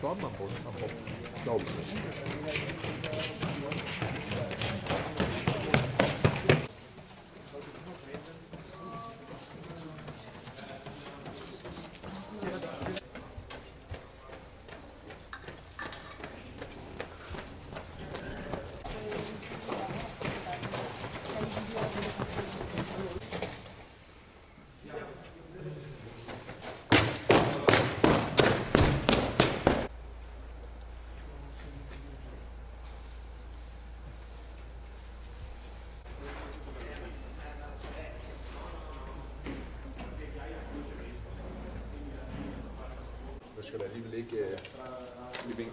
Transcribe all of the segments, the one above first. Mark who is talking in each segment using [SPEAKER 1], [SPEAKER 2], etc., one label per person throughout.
[SPEAKER 1] Programm am Bob Bobsleigh. Jeg skal alligevel ikke i vink.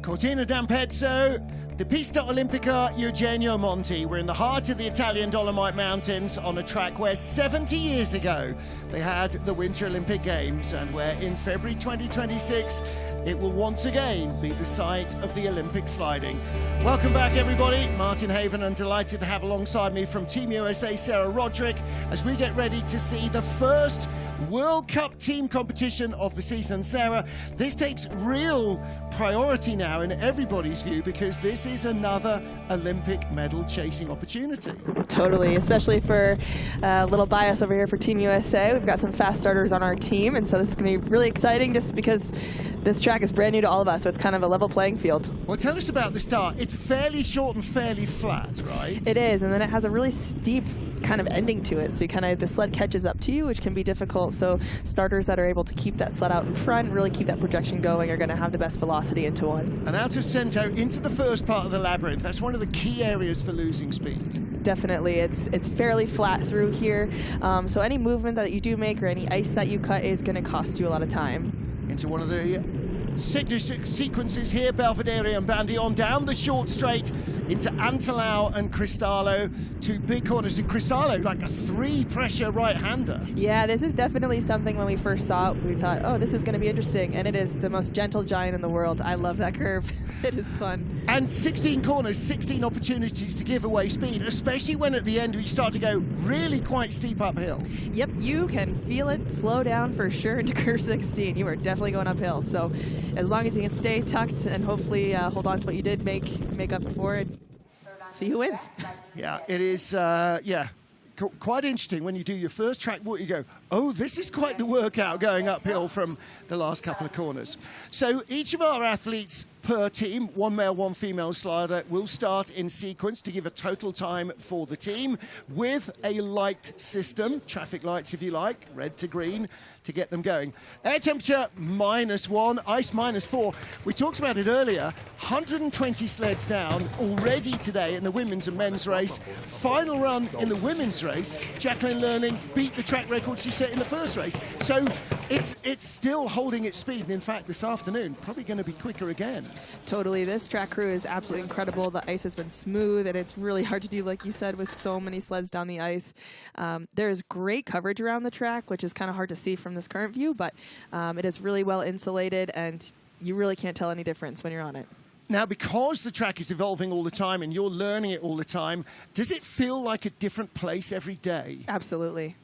[SPEAKER 2] Cortina d'Ampezzo, the Pista Olimpica Eugenio Monti. We're in the heart of the Italian Dolomite Mountains on a track where 70 years ago they had the Winter Olympic Games, and where in February 2026 it will once again be the site of the Olympic sliding. Welcome back, everybody. Martin Haven, and delighted to have alongside me from Team USA Sarah Roderick as we get ready to see the first World Cup team competition of the season. Sarah, this takes real priority now in everybody's view, because this is another Olympic medal chasing opportunity.
[SPEAKER 3] Totally, especially for a little bias over here for Team USA. We've got some fast starters on our team, and so this is going to be really exciting just because this track is brand new to all of us, so it's kind of a level playing field.
[SPEAKER 2] Well, tell us about the start. It's fairly short and fairly flat, right?
[SPEAKER 3] It is, and then it has a really steep kind of ending to it, so the sled catches up to you, which can be difficult. So starters that are able to keep that sled out in front, really keep that projection going, are going to have the best velocity into one.
[SPEAKER 2] And out of Cento into the first part of the labyrinth, that's one of the key areas for losing speed.
[SPEAKER 3] Definitely, it's fairly flat through here, so any movement that you do make or any ice that you cut is going to cost you a lot of time.
[SPEAKER 2] Into one of the signature sequences here, Belvedere and Bandion down the short straight into Antelau and Cristallo, two big corners. And Cristallo, like a three pressure right-hander.
[SPEAKER 3] Yeah, this is definitely something when we first saw it, we thought, oh, this is going to be interesting. And it is the most gentle giant in the world. I love that curve. It is fun.
[SPEAKER 2] And 16 corners, 16 opportunities to give away speed, especially when at the end we start to go really quite steep uphill.
[SPEAKER 3] Yep, you can feel it slow down for sure into curve 16. You are definitely going uphill. So as long as you can stay tucked and hopefully hold on to what you did make up for it, see who wins.
[SPEAKER 2] Yeah, it is, quite interesting when you do your first track walk. You go, oh, this is quite the workout going uphill from the last couple of corners. So each of our athletes per team, one male, one female slider, will start in sequence to give a total time for the team with a light system, traffic lights if you like, red to green, to get them going. Air temperature -1, ice -4. We talked about it earlier, 120 sleds down already today in the women's and men's race. Final run in the women's race, Jacqueline Learning beat the track record she set in the first race. So It's still holding its speed, and in fact, this afternoon, probably going to be quicker again.
[SPEAKER 3] Totally. This track crew is absolutely incredible. The ice has been smooth, and it's really hard to do, like you said, with so many sleds down the ice. There's great coverage around the track, which is kind of hard to see from this current view, but it is really well insulated, and you really can't tell any difference when you're on it.
[SPEAKER 2] Now, because the track is evolving all the time and you're learning it all the time, does it feel like a different place every day?
[SPEAKER 3] Absolutely.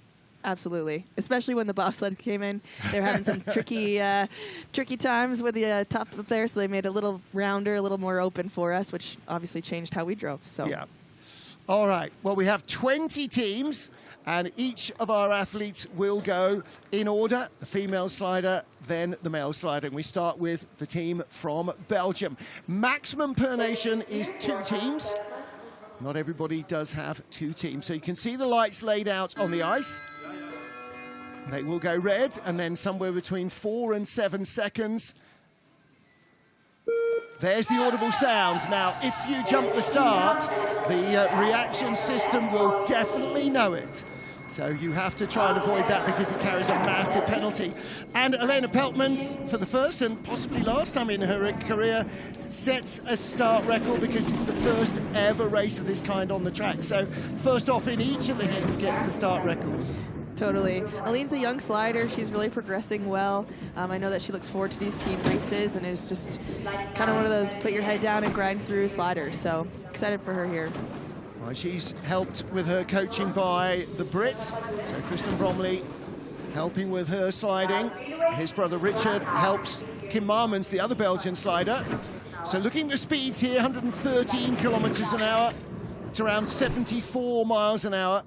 [SPEAKER 3] Absolutely. Especially when the bobsled came in. They were having some tricky times with the top up there, so they made it a little rounder, a little more open for us, which obviously changed how we drove. So.
[SPEAKER 2] Yeah. All right. Well, we have 20 teams, and each of our athletes will go in order, the female slider, then the male slider. And we start with the team from Belgium. Maximum per nation is 2 teams. Not everybody does have 2 teams. So you can see the lights laid out on the ice. They will go red, and then somewhere between 4 and 7 seconds. There's the audible sound. Now, if you jump the start, the reaction system will definitely know it. So you have to try and avoid that because it carries a massive penalty. And Elena Peltmans, for the first and possibly last time in her career, sets a start record because it's the first ever race of this kind on the track. So first off in each of the heats gets the start record.
[SPEAKER 3] Totally. Aline's a young slider. She's really progressing well. I know that she looks forward to these team races and is just kind of one of those put your head down and grind through sliders. So excited for her here.
[SPEAKER 2] Well, she's helped with her coaching by the Brits. So Kristen Bromley helping with her sliding. His brother Richard helps Kim Marmans, the other Belgian slider. So looking at the speeds here, 113 kilometers an hour. It's around 74 miles an hour.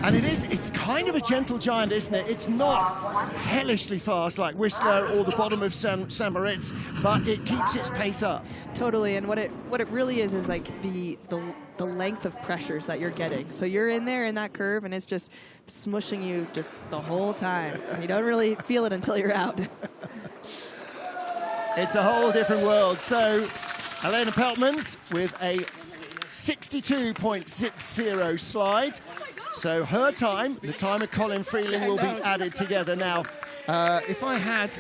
[SPEAKER 2] And it's kind of a gentle giant, isn't it? It's not hellishly fast like Whistler or the bottom of St. Moritz, but it keeps its pace up.
[SPEAKER 3] Totally, and what it really is like the length of pressures that you're getting. So you're in there in that curve, and it's just smushing you just the whole time. You don't really feel it until you're out.
[SPEAKER 2] It's a whole different world. So Elena Peltmans with a 62.60 slide. So her time, the time of Colin Freeling, will be added together. Now, if I had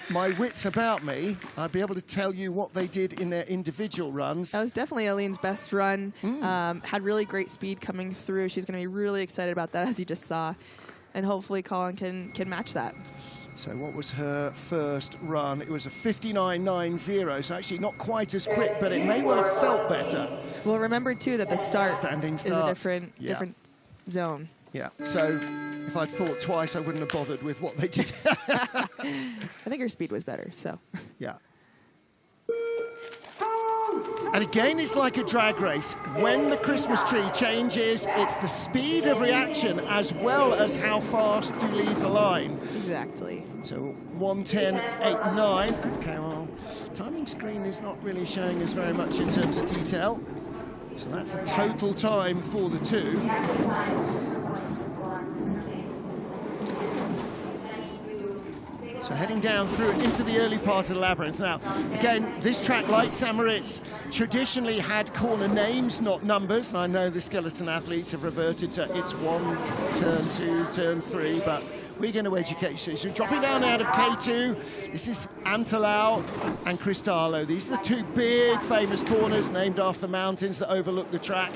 [SPEAKER 2] my wits about me, I'd be able to tell you what they did in their individual runs.
[SPEAKER 3] That was definitely Aline's best run. Had really great speed coming through. She's going to be really excited about that, as you just saw. And hopefully Colin can match that.
[SPEAKER 2] So what was her first run? It was a 59.90, so actually not quite as quick, but it may well have felt better.
[SPEAKER 3] Well, remember, too, that the start,
[SPEAKER 2] standing
[SPEAKER 3] is a different zone.
[SPEAKER 2] Yeah, so if I'd thought twice, I wouldn't have bothered with what they did.
[SPEAKER 3] I think her speed was better, so.
[SPEAKER 2] Yeah. And again, it's like a drag race. When the Christmas tree changes, it's the speed of reaction as well as how fast you leave the line.
[SPEAKER 3] Exactly.
[SPEAKER 2] So 1:10.89. Okay, well, timing screen is not really showing us very much in terms of detail. So that's a total time for the two. So heading down through into the early part of the labyrinth. Now, again, this track, like St. Moritz, traditionally had corner names, not numbers. And I know the skeleton athletes have reverted to it's 1, turn 2, turn 3, but we're going to educate you. So dropping down out of K2, this is Antelau and Cristallo. These are the two big famous corners named after the mountains that overlook the track.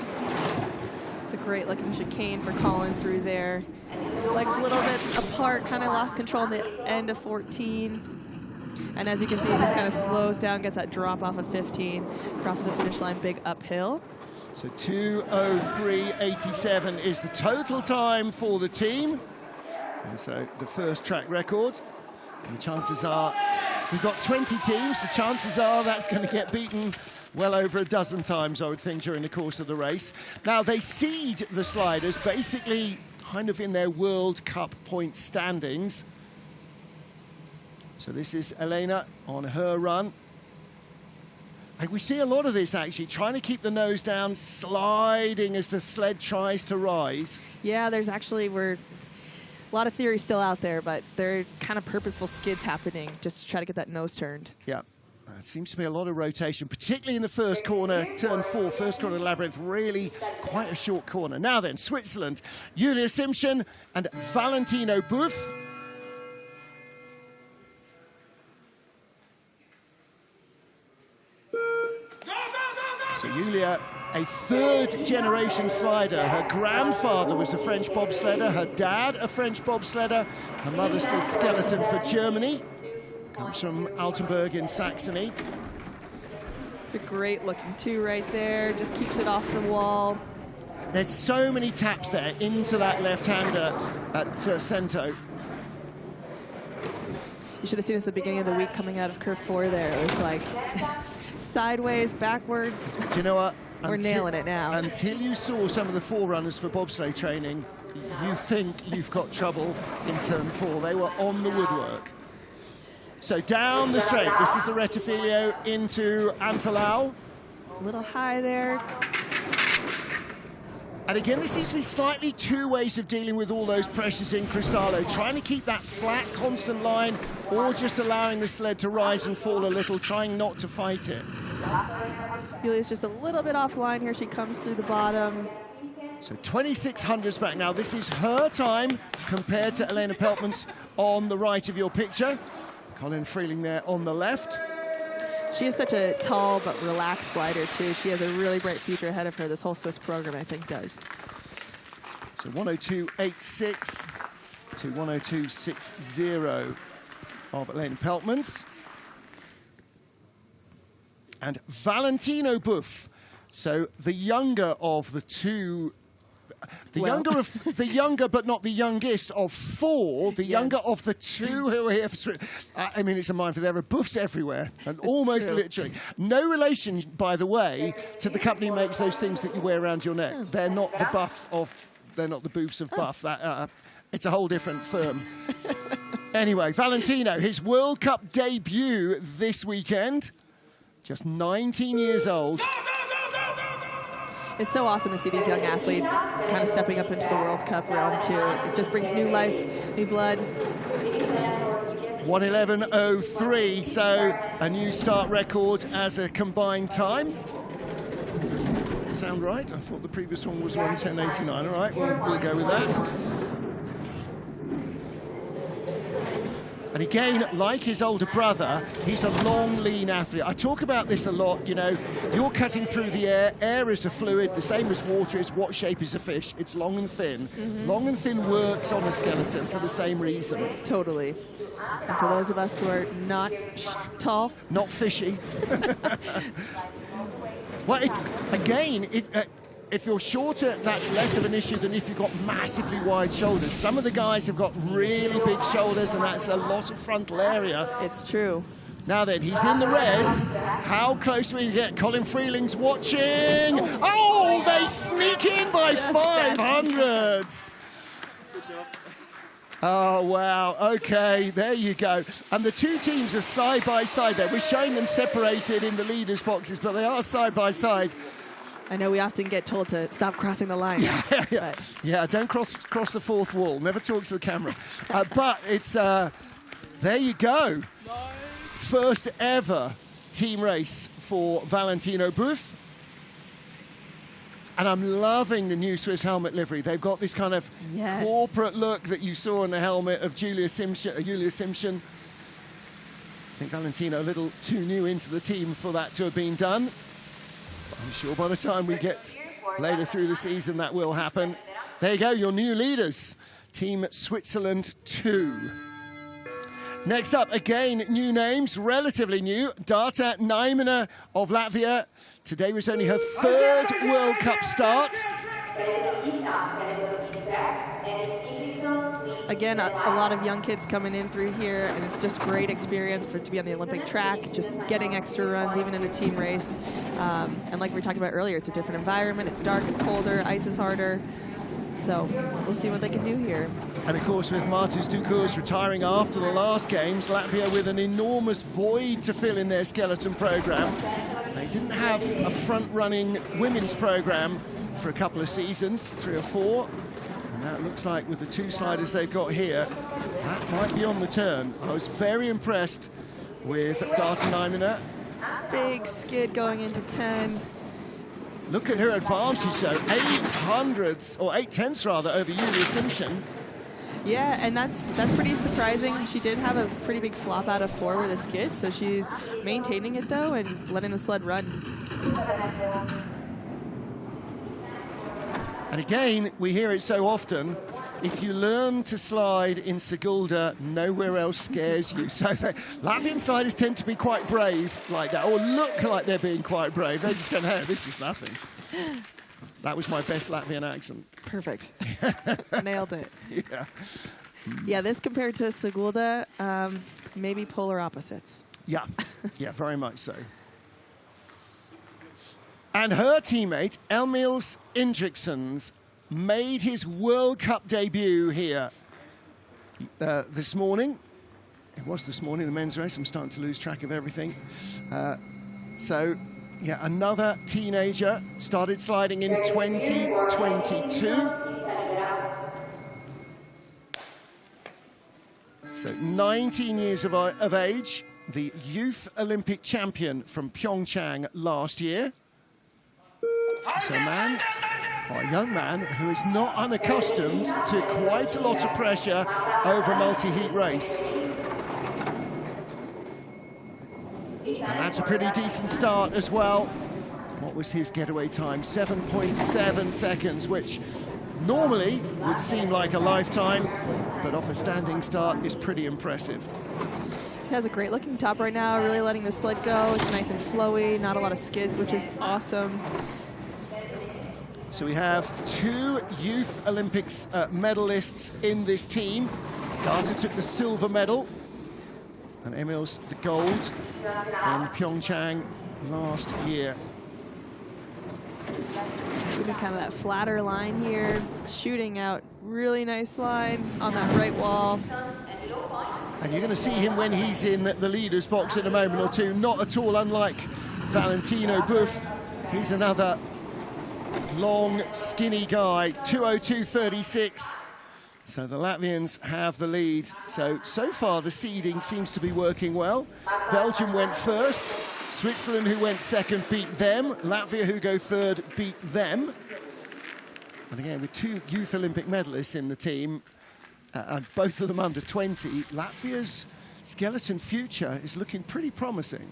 [SPEAKER 3] It's a great looking chicane for Colin through there. Legs a little bit apart, kind of lost control in the end of 14. And as you can see, he just kind of slows down, gets that drop off of 15, crossing the finish line, big uphill.
[SPEAKER 2] So 2:03.87 is the total time for the team. And so the first track record. And the chances are, we've got 20 teams, the chances are that's going to get beaten well over a dozen times, I would think, during the course of the race. Now, they seed the sliders basically kind of in their World Cup point standings. So this is Elena on her run. And we see a lot of this, actually, trying to keep the nose down, sliding as the sled tries to rise.
[SPEAKER 3] Yeah, there's actually, a lot of theories still out there, but they're kind of purposeful skids happening just to try to get that nose turned.
[SPEAKER 2] Yeah. It seems to be a lot of rotation, particularly in the first corner, turn 4, first corner of the labyrinth, really quite a short corner. Now then, Switzerland, Julia Simchen and Valentino Buff. Julia, a third-generation slider. Her grandfather was a French bobsledder, her dad a French bobsledder. Her mother slid skeleton for Germany. Comes from Altenburg in Saxony.
[SPEAKER 3] It's a great looking two right there. Just keeps it off the wall.
[SPEAKER 2] There's so many taps there into that left-hander at Cento.
[SPEAKER 3] You should have seen us at the beginning of the week coming out of curve 4 there. It was like sideways, backwards.
[SPEAKER 2] Do you know what?
[SPEAKER 3] We're nailing it now.
[SPEAKER 2] Until you saw some of the forerunners for bobsleigh training, you think you've got trouble in turn 4. They were on the woodwork. So down the straight, this is the Rettifilio into Antelau.
[SPEAKER 3] A little high there.
[SPEAKER 2] And again, there seems to be slightly two ways of dealing with all those pressures in Cristallo, trying to keep that flat, constant line, or just allowing the sled to rise and fall a little, trying not to fight it.
[SPEAKER 3] Julia's just a little bit offline here. She comes through the bottom.
[SPEAKER 2] So 2600s back now. This is her time compared to Elena Peltman's on the right of your picture. Colin Freeling there on the left.
[SPEAKER 3] She is such a tall but relaxed slider, too. She has a really bright future ahead of her. This whole Swiss program, I think, does.
[SPEAKER 2] So 102.86 to 102.60 of Elena Peltman's. And Valentino Buff, so the younger of the two, the younger but not the youngest of 4, the younger of the 2 who are here for I mean, it's a minefield. There are Buffs everywhere, and almost
[SPEAKER 3] true.
[SPEAKER 2] literally. No relation, by the way, to the company who makes those things that you wear around your neck. They're not the Buff of, they're not the Buffs of Buff. That, it's a whole different firm. Anyway, Valentino, his World Cup debut this weekend. Just 19 years old.
[SPEAKER 3] It's so awesome to see these young athletes kind of stepping up into the World Cup realm, too. It just brings new life, new blood.
[SPEAKER 2] 1:11.03, so a new start record as a combined time. Sound right? I thought the previous one was 1:10.89. All right, we'll go with that. And again, like his older brother, he's a long, lean athlete. I talk about this a lot, you know, you're cutting through the air. Air is a fluid, the same as water is. What shape is a fish? It's long and thin. Mm-hmm. Long and thin works on a skeleton for the same reason.
[SPEAKER 3] Totally. And for those of us who are not tall.
[SPEAKER 2] Not fishy. Well, it's, again, if you're shorter, that's less of an issue than if you've got massively wide shoulders. Some of the guys have got really big shoulders, and that's a lot of frontal area.
[SPEAKER 3] It's true.
[SPEAKER 2] Now then, he's in the red. How close will we get? Colin Freeling's watching. Oh, they sneak in by 500s. Oh, wow. Okay, there you go. And the two teams are side by side there. We're showing them separated in the leaders' boxes, but they are side by side.
[SPEAKER 3] I know we often get told to stop crossing the line.
[SPEAKER 2] Yeah, don't cross the fourth wall. Never talk to the camera. But it's, there you go. First ever team race for Valentino Buff. And I'm loving the new Swiss helmet livery. They've got this kind of corporate look that you saw in the helmet of Julia Simpson. I think Valentino a little too new into the team for that to have been done. I'm sure by the time we get later through the season that will happen. There you go, your new leaders. Team Switzerland 2. Next up, again, new names, relatively new. Darta Naimana of Latvia. Today was only her 3rd World Cup start.
[SPEAKER 3] Again, a lot of young kids coming in through here, and it's just great experience to be on the Olympic track, just getting extra runs, even in a team race. And like we were talking about earlier, it's a different environment. It's dark, it's colder, ice is harder. So we'll see what they can do here.
[SPEAKER 2] And of course, with Martus Ducours retiring after the last games, Latvia with an enormous void to fill in their skeleton program. They didn't have a front-running women's program for a couple of seasons, 3 or 4. And that looks like with the 2 sliders they've got here, that might be on the turn. I was very impressed with Darta Naimana.
[SPEAKER 3] Big skid going into 10.
[SPEAKER 2] Look at her advantage though, 800s, or 8/10 rather, over Julia Simpson.
[SPEAKER 3] Yeah, and that's pretty surprising. She did have a pretty big flop out of 4 with a skid, so she's maintaining it though and letting the sled run.
[SPEAKER 2] And again, we hear it so often, if you learn to slide in Sigulda, nowhere else scares you. So the Latvian sliders tend to be quite brave like that, or look like they're being quite brave. They just go, no, this is nothing. That was my best Latvian accent.
[SPEAKER 3] Perfect. Nailed it.
[SPEAKER 2] Yeah.
[SPEAKER 3] Yeah, this compared to Sigulda, maybe polar opposites.
[SPEAKER 2] Yeah, yeah, very much so. And her teammate, Emils Indriksons, made his World Cup debut here this morning. It was this morning, the men's race. I'm starting to lose track of everything. So, yeah, another teenager started sliding in 2022. So 19 years of age, the youth Olympic champion from Pyeongchang last year. So a young man who is not unaccustomed to quite a lot of pressure over a multi-heat race. And that's a pretty decent start as well. What was his getaway time? 7.7 seconds, which normally would seem like a lifetime, but off a standing start is pretty impressive.
[SPEAKER 3] He has a great looking top right now, really letting the sled go. It's nice and flowy, not a lot of skids, which is awesome.
[SPEAKER 2] So we have 2 Youth Olympics medalists in this team. Data took the silver medal, and Emils the gold in Pyeongchang last year.
[SPEAKER 3] Doing kind of that flatter line here, shooting out really nice line on that right wall.
[SPEAKER 2] And you're going to see him when he's in the leader's box in a moment or two. Not at all unlike Valentino Buff. He's another long, skinny guy, 2:02.36. So the Latvians have the lead. So far the seeding seems to be working well. Belgium went first. Switzerland, who went second, beat them. Latvia, who go third, beat them. And again, with 2 youth Olympic medalists in the team, and both of them under 20, Latvia's skeleton future is looking pretty promising.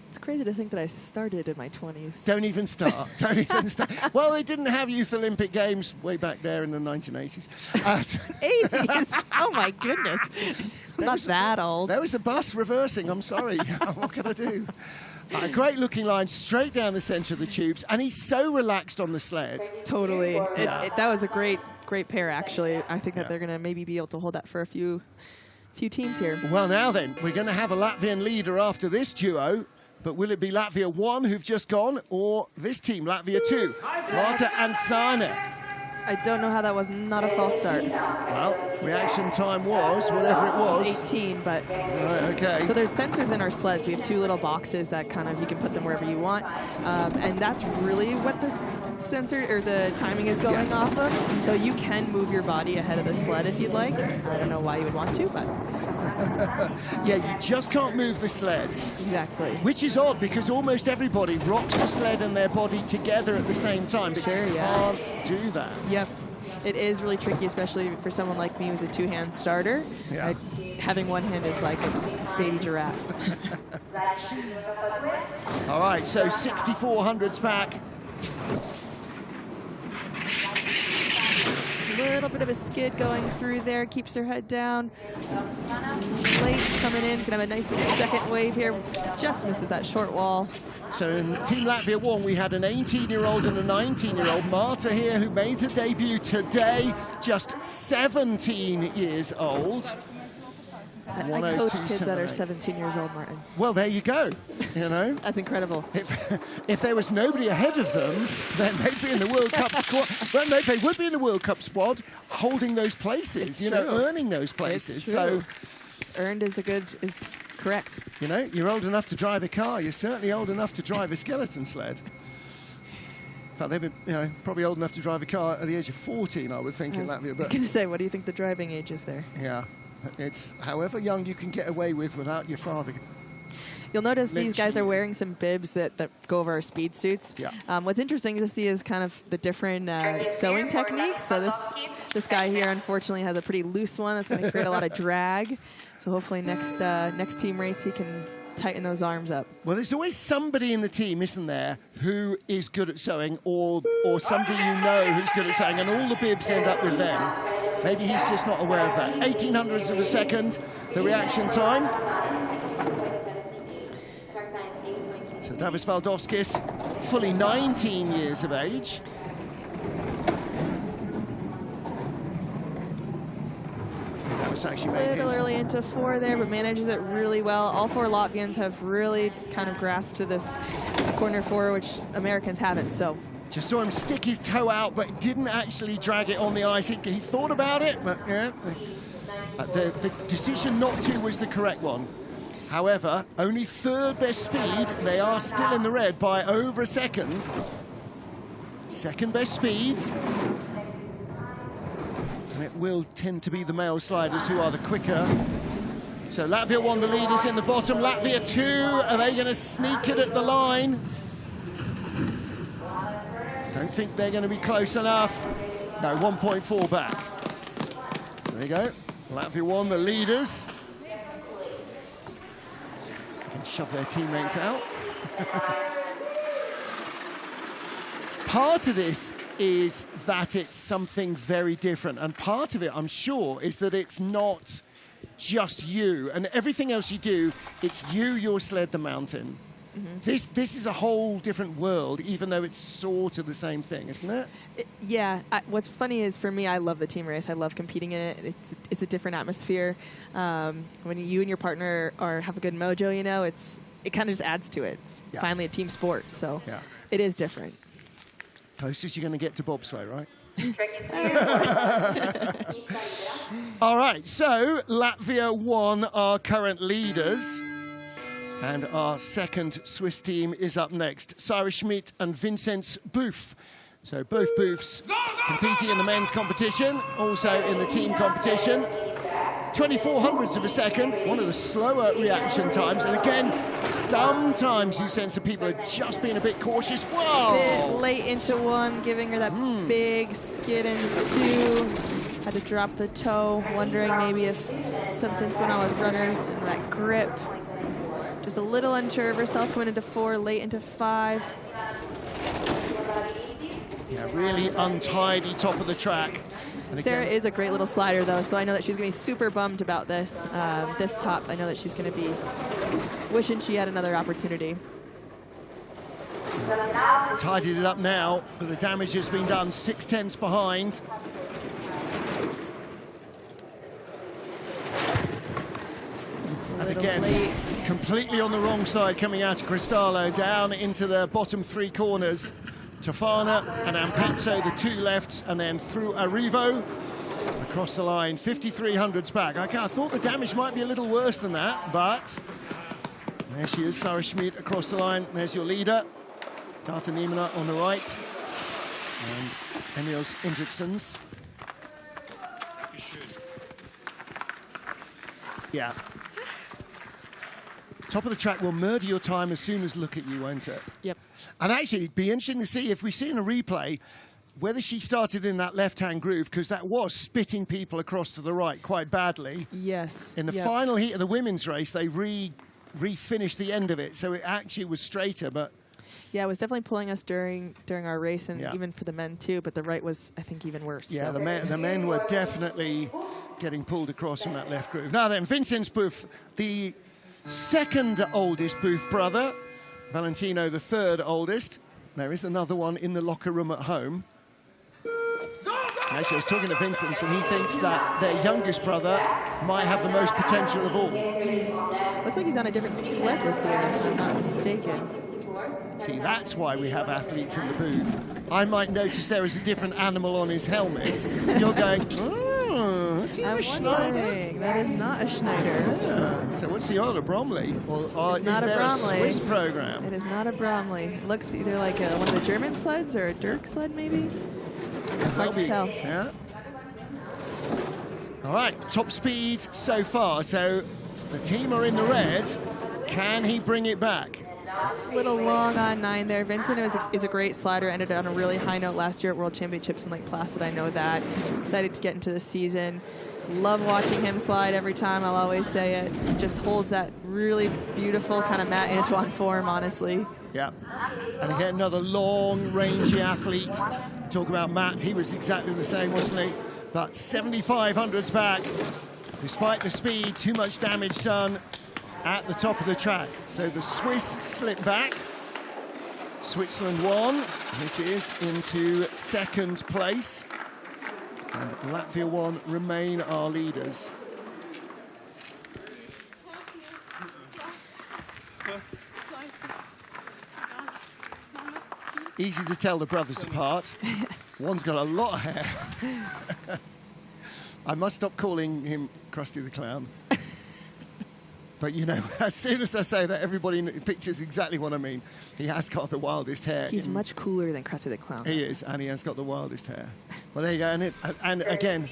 [SPEAKER 3] It's crazy to think that I started in my 20s.
[SPEAKER 2] Don't even start. Don't even start. Well, they didn't have Youth Olympic Games way back there in the 1980s.
[SPEAKER 3] 80s? Oh, my goodness. Not that old.
[SPEAKER 2] There was a bus reversing. I'm sorry. What can I do? A great looking line straight down the centre of the tubes, and he's so relaxed on the sled.
[SPEAKER 3] Totally. That was a great pair, actually. I think that they're going to maybe be able to hold that for a few teams here.
[SPEAKER 2] Well, now then, we're going to have a Latvian leader after this duo. But will it be Latvia 1 who've just gone, or this team, Latvia 2? Marta and Zane.
[SPEAKER 3] I don't know how that was not a false start.
[SPEAKER 2] Well, reaction time was whatever it was.
[SPEAKER 3] It was 18, but...
[SPEAKER 2] Right, okay.
[SPEAKER 3] So there's sensors in our sleds. We have 2 little boxes that kind of, you can put them wherever you want. And that's really what the sensor or the timing is going off of. And so you can move your body ahead of the sled if you'd like. I don't know why you would want to, but...
[SPEAKER 2] Yeah, you just can't move the sled.
[SPEAKER 3] Exactly.
[SPEAKER 2] Which is odd, because almost everybody rocks the sled and their body together at the same time. But you can't do that.
[SPEAKER 3] Yep. It is really tricky, especially for someone like me who's a 2-hand starter.
[SPEAKER 2] Yeah.
[SPEAKER 3] Having one hand is like a baby giraffe.
[SPEAKER 2] All right, so 6,400s back.
[SPEAKER 3] A little bit of a skid going through there, keeps her head down. Late coming in, gonna have a nice big second wave here. Just misses that short wall.
[SPEAKER 2] So in Team Latvia 1, we had an 18-year-old and a 19-year-old. Marta here, who made her debut today, just 17 years old.
[SPEAKER 3] I coach kids that are 17 years old, Martin.
[SPEAKER 2] Well, there you go, you know.
[SPEAKER 3] That's incredible.
[SPEAKER 2] If there was nobody ahead of them, then they'd be in the World Cup squad. Well, no, they would be in the World Cup squad, holding those places,
[SPEAKER 3] It's
[SPEAKER 2] you
[SPEAKER 3] true.
[SPEAKER 2] know, earning those places.
[SPEAKER 3] It's true. So, earned is correct.
[SPEAKER 2] You know, you're old enough to drive a car. You're certainly old enough to drive a skeleton sled. In fact, they've been, you know, probably old enough to drive a car at the age of 14, I would think, in Latvia. But
[SPEAKER 3] I was going to say, what do you think the driving age is there?
[SPEAKER 2] Yeah. It's however young you can get away with without your father.
[SPEAKER 3] You'll notice these guys are wearing some bibs that go over our speed suits.
[SPEAKER 2] Yeah.
[SPEAKER 3] What's interesting to see is kind of the different sewing techniques. So this guy here, unfortunately, has a pretty loose one that's going to create a lot of drag. So hopefully next team race he can tighten those arms up.
[SPEAKER 2] Well, there's always somebody in the team, isn't there, who is good at sewing, or somebody you know who's good at sewing, and all the bibs end up with them. Maybe he's just not aware of that. 1800ths of a second, the reaction time. So Davis Valdovskis, fully 19 years of age.
[SPEAKER 3] Actually a little early into 4 there, but manages it really well. All 4 Latvians have really kind of grasped to this corner 4, which Americans haven't. So
[SPEAKER 2] just saw him stick his toe out, but didn't actually drag it on the ice. He thought about it, but yeah, the decision not to was the correct one. However, only 3rd best speed. They are still in the red by over a second. 2nd best speed. And it will tend to be the male sliders who are the quicker. So Latvia 1, the lead is in the bottom. Latvia 2, are they going to sneak it at the line? Don't think they're going to be close enough. No, 1.4 back. So there you go. Latvia 1, the leaders. They can shove their teammates out. Part of this is that it's something very different, and part of it, I'm sure, is that it's not just you and everything else you do. It's you, your sled, the mountain. This is a whole different world, even though it's sort of the same thing, isn't it?
[SPEAKER 3] Yeah. What's funny is, for me, I love the team race. I love competing in it. It's a different atmosphere. When you and your partner have a good mojo, you know, it kind of just adds to it. It's finally a team sport, so it is different.
[SPEAKER 2] Closest you're going to get to bobsleigh, right? All right, so Latvia 1 are current leaders. And our second Swiss team is up next. Sarah Schmidt and Vincent Boof. So both Boofs competing in the men's competition, also in the team competition. 2400ths of a second, one of the slower reaction times. And again, sometimes you sense that people are just being a bit cautious. Whoa!
[SPEAKER 3] A bit late into 1, giving her that big skid into 2. Had to drop the toe, wondering maybe if something's going on with runners and that grip. Just a little unsure of herself coming into 4, late into 5.
[SPEAKER 2] Yeah, really untidy top of the track. And
[SPEAKER 3] Sarah is a great little slider, though, so I know that she's going to be super bummed about this top. I know that she's going to be wishing she had another opportunity.
[SPEAKER 2] Tidied it up now, but the damage has been done. 6/10 behind. And again, completely on the wrong side, coming out of Cristallo, down into the bottom 3 corners. Tofana and Ampezzo, the 2 lefts, and then through Arrivo, across the line, 5300s back. Okay, I thought the damage might be a little worse than that, but there she is, Sarah Schmidt across the line. There's your leader, Tata Niemana on the right, and Emils Indriksons. Yeah. Top of the track will murder your time as soon as look at you, won't it?
[SPEAKER 3] Yep.
[SPEAKER 2] And actually, it'd be interesting to see, if we see in a replay, whether she started in that left-hand groove, because that was spitting people across to the right quite badly.
[SPEAKER 3] Yes.
[SPEAKER 2] In the final heat of the women's race, they refinished the end of it, so it actually was straighter, but...
[SPEAKER 3] Yeah, it was definitely pulling us during our race, and even for the men too, but the right was, I think, even worse.
[SPEAKER 2] Yeah,
[SPEAKER 3] so.
[SPEAKER 2] the men were definitely getting pulled across from that left groove. Now then, Vincent Boof, the second oldest Boof brother, Valentino, the 3rd oldest. There is another one in the locker room at home. Actually, I was talking to Vincent, and he thinks that their youngest brother might have the most potential of all.
[SPEAKER 3] Looks like he's on a different sled this year, if I'm not mistaken.
[SPEAKER 2] See, that's why we have athletes in the booth. I might notice there is a different animal on his helmet. You're going, oh, is he a Schneider?
[SPEAKER 3] That is not a Schneider.
[SPEAKER 2] Yeah. So what's the other, Bromley? Or is
[SPEAKER 3] not
[SPEAKER 2] there
[SPEAKER 3] a
[SPEAKER 2] a Swiss program?
[SPEAKER 3] It is not a Bromley. It looks either like one of the German sleds or a Dirk sled, maybe. Hard to tell.
[SPEAKER 2] Yeah. All right, top speed so far. So the team are in the red. Can he bring it back?
[SPEAKER 3] A little long on 9 there. Vincent is a great slider. Ended on a really high note last year at World Championships in Lake Placid. I know that. He's excited to get into the season. Love watching him slide every time. I'll always say it. Just holds that really beautiful kind of Matt Antoine form, honestly.
[SPEAKER 2] Yeah. And again, another long, rangy athlete. Talk about Matt. He was exactly the same, wasn't he? But 7,500s back. Despite the speed, too much damage done at the top of the track. So the Swiss slip back. Switzerland won. This is into second place. And Latvia won, remain our leaders. Easy to tell the brothers apart. One's got a lot of hair. I must stop calling him Krusty the Clown. But, you know, as soon as I say that, everybody pictures exactly what I mean. He has got the wildest hair.
[SPEAKER 3] He's much cooler than Krusty the Clown.
[SPEAKER 2] He is, and he has got the wildest hair. Well, there you go. And again,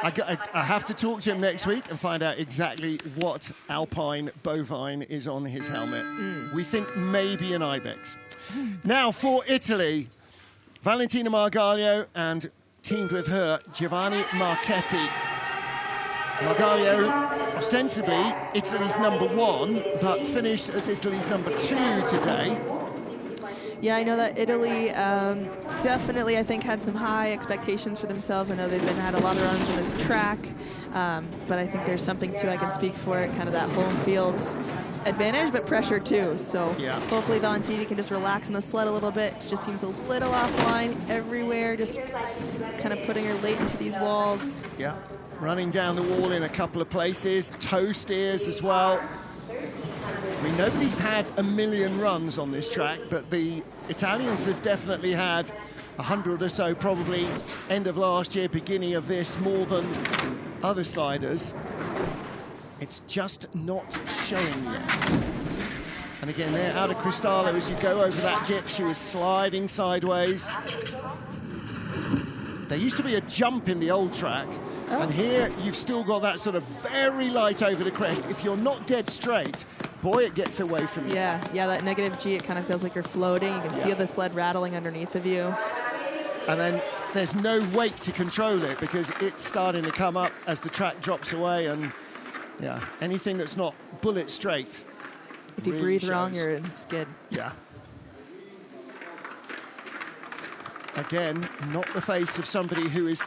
[SPEAKER 2] I have to talk to him next week and find out exactly what alpine bovine is on his helmet. We think maybe an ibex. Now for Italy, Valentina Margaglio and teamed with her, Giovanni Marchetti. Margaglio, ostensibly Italy's #1, but finished as Italy's #2 today.
[SPEAKER 3] Yeah, I know that Italy definitely, I think, had some high expectations for themselves. I know they've had a lot of runs on this track, but I think there's something, too, I can speak for it, kind of that home field advantage, but pressure, too. So hopefully Valentina can just relax on the sled a little bit. Just seems a little offline everywhere, just kind of putting her late into these walls.
[SPEAKER 2] Yeah, running down the wall in a couple of places, toe steers as well. I mean, nobody's had a million runs on this track, but the Italians have definitely had 100 or so, probably end of last year, beginning of this, more than other sliders. It's just not showing yet. And again, there, out of Cristallo, as you go over that dip, she was sliding sideways. There used to be a jump in the old track, and here you've still got that sort of very light over the crest. If you're not dead straight, boy, it gets away from you.
[SPEAKER 3] Yeah, that negative G, it kind of feels like you're floating. You can feel the sled rattling underneath of you.
[SPEAKER 2] And then there's no weight to control it because it's starting to come up as the track drops away, and yeah, anything that's not bullet straight.
[SPEAKER 3] If you
[SPEAKER 2] really
[SPEAKER 3] breathe
[SPEAKER 2] shows.
[SPEAKER 3] wrong, you're in a skid.
[SPEAKER 2] Yeah. Again, not the face of somebody who is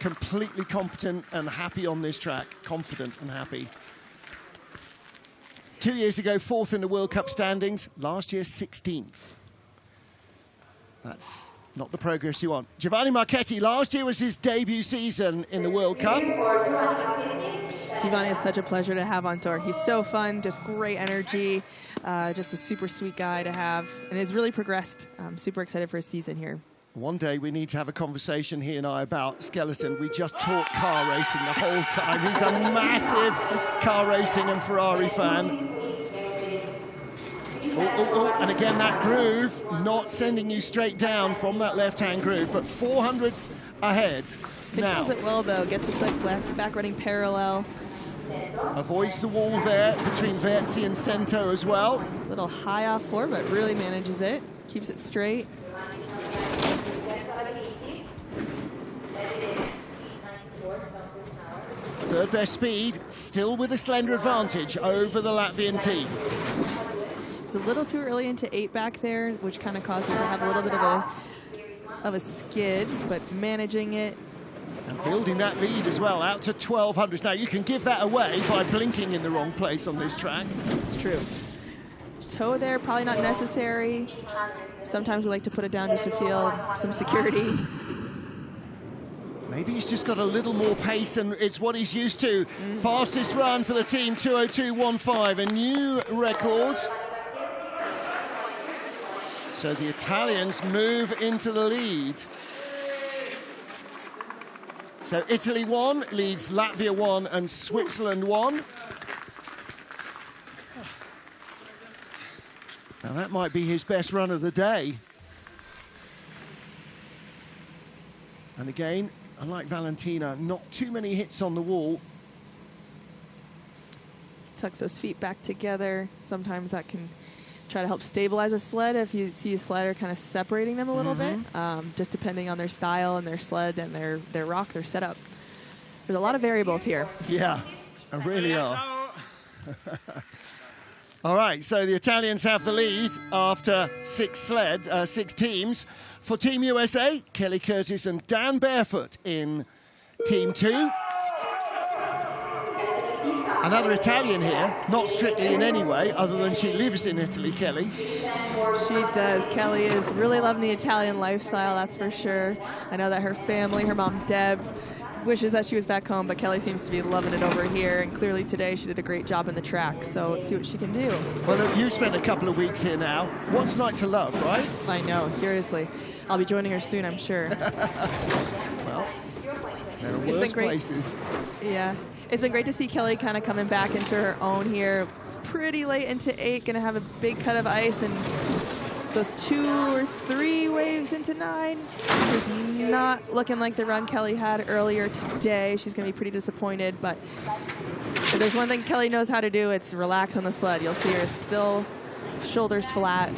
[SPEAKER 2] completely competent and happy on this track. Confident and happy. 2 years ago, 4th in the World Cup standings. Last year, 16th. That's not the progress you want. Giovanni Marchetti, last year was his debut season in the World Cup.
[SPEAKER 3] Giovanni is such a pleasure to have on tour. He's so fun, just great energy, just a super sweet guy to have, and has really progressed. I'm super excited for his season here.
[SPEAKER 2] One day we need to have a conversation, he and I, about Skeleton. We just talk car racing the whole time. He's a massive car racing and Ferrari fan. And again, that groove, not sending you straight down from that left-hand groove, but 400s ahead.
[SPEAKER 3] Controls it well, though. Gets the sled back running parallel.
[SPEAKER 2] Avoids the wall there between Verzi and Cento as well.
[SPEAKER 3] A little high off four, but really manages it. Keeps it straight.
[SPEAKER 2] Third best speed, still with a slender advantage over the Latvian team.
[SPEAKER 3] It's a little too early into 8 back there, which kind of caused him to have a little bit of a skid, but managing it.
[SPEAKER 2] And building that lead as well, out to 1200s. Now, you can give that away by blinking in the wrong place on this track.
[SPEAKER 3] It's true. Toe there, probably not necessary. Sometimes we like to put it down just to feel some security.
[SPEAKER 2] Maybe he's just got a little more pace, and it's what he's used to. Fastest run for the team, 2:02.15, a new record. So the Italians move into the lead. So Italy 1 leads Latvia 1 and Switzerland 1. Now that might be his best run of the day. And again, unlike Valentina, not too many hits on the wall.
[SPEAKER 3] tucks those feet back together. Sometimes that can try to help stabilize a sled if you see a slider kind of separating them a little bit, just depending on their style and their sled and their rock, their setup. There's a lot of variables here.
[SPEAKER 2] Yeah, there really are. All right, so the Italians have the lead after six teams. For Team USA, Kelly Curtis and Dan Barefoot in Team 2. Another Italian here, not strictly in any way, other than she lives in Italy, Kelly.
[SPEAKER 3] She does. Kelly is really loving the Italian lifestyle, that's for sure. I know that her family, her mom Deb, wishes that she was back home, but Kelly seems to be loving it over here, and clearly today she did a great job in the track, so let's see what she can do.
[SPEAKER 2] Well, look, you've spent a couple of weeks here now. What's not to love, right?
[SPEAKER 3] I know, seriously. I'll be joining her soon, I'm sure.
[SPEAKER 2] Well, there are worse places.
[SPEAKER 3] Yeah. It's been great to see Kelly kind of coming back into her own here. Pretty late into 8, going to have a big cut of ice, and those 2 or 3 waves into 9. This is not looking like the run Kelly had earlier today. She's going to be pretty disappointed, but if there's one thing Kelly knows how to do, it's relax on the sled. You'll see her still shoulders flat.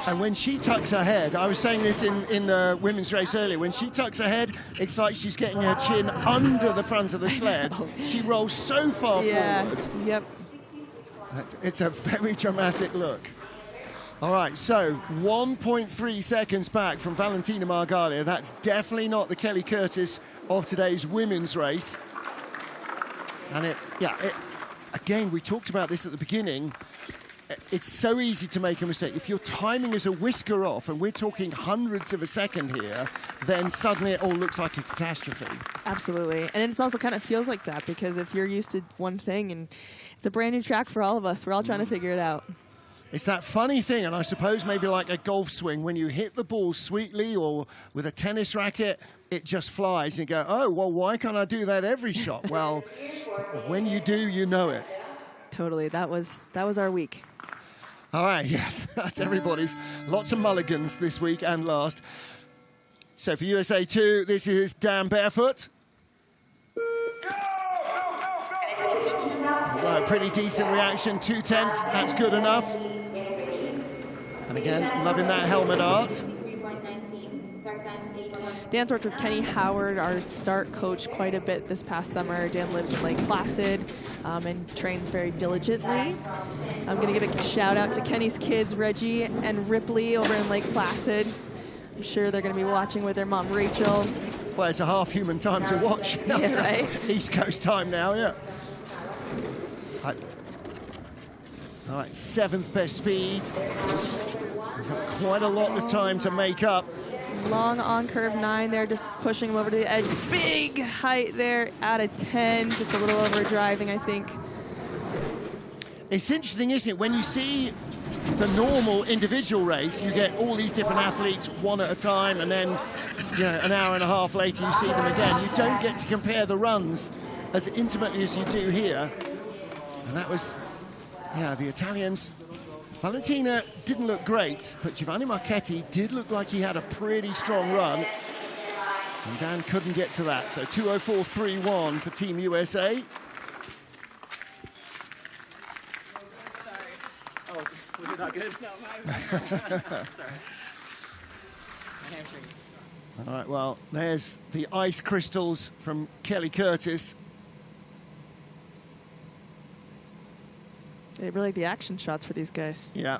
[SPEAKER 2] And when she tucks her head, I was saying this in the women's race earlier, when she tucks her head, it's like she's getting her chin under the front of the sled. She rolls so far forward.
[SPEAKER 3] Yep.
[SPEAKER 2] It's a very dramatic look. All right, so 1.3 seconds back from Valentina Margaglia. That's definitely not the Kelly Curtis of today's women's race. And again, we talked about this at the beginning. It's so easy to make a mistake. If your timing is a whisker off, and we're talking hundredths of a second here, then suddenly it all looks like a catastrophe.
[SPEAKER 3] Absolutely. And it also kind of feels like that, because if you're used to one thing, and it's a brand new track for all of us, we're all trying to figure it out.
[SPEAKER 2] It's that funny thing, and I suppose maybe like a golf swing, when you hit the ball sweetly or with a tennis racket, it just flies, and you go, oh, well, why can't I do that every shot? Well, when you do, you know it.
[SPEAKER 3] Totally. That was our week.
[SPEAKER 2] All right, yes, that's everybody's. Lots of mulligans this week and last. So for USA 2, this is Dan Barefoot. Well, pretty decent reaction, 2/10, that's good enough. And again, loving that helmet art.
[SPEAKER 3] Dan's worked with Kenny Howard, our start coach, quite a bit this past summer. Dan lives in Lake Placid and trains very diligently. I'm going to give a shout out to Kenny's kids, Reggie and Ripley, over in Lake Placid. I'm sure they're going to be watching with their mom, Rachel.
[SPEAKER 2] Well, it's a half-human time to watch.
[SPEAKER 3] Yeah, right?
[SPEAKER 2] East Coast time now, yeah. All right, 7th best speed. There's quite a lot of time to make up.
[SPEAKER 3] Long on curve 9 there, just pushing him over to the edge. Big height there, out of 10, just a little over driving, I think.
[SPEAKER 2] It's interesting, isn't it? When you see the normal individual race, you get all these different athletes one at a time, and then, an hour and a half later you see them again. You don't get to compare the runs as intimately as you do here. And that was, the Italians. Valentina didn't look great, but Giovanni Marchetti did look like he had a pretty strong run. And Dan couldn't get to that. So 2:04.31 for Team USA.
[SPEAKER 4] Sorry. Oh, was it not good? No, sorry. My hamstrings.
[SPEAKER 2] All right, well, there's the ice crystals from Kelly Curtis.
[SPEAKER 3] They really like the action shots for these guys.
[SPEAKER 2] Yeah.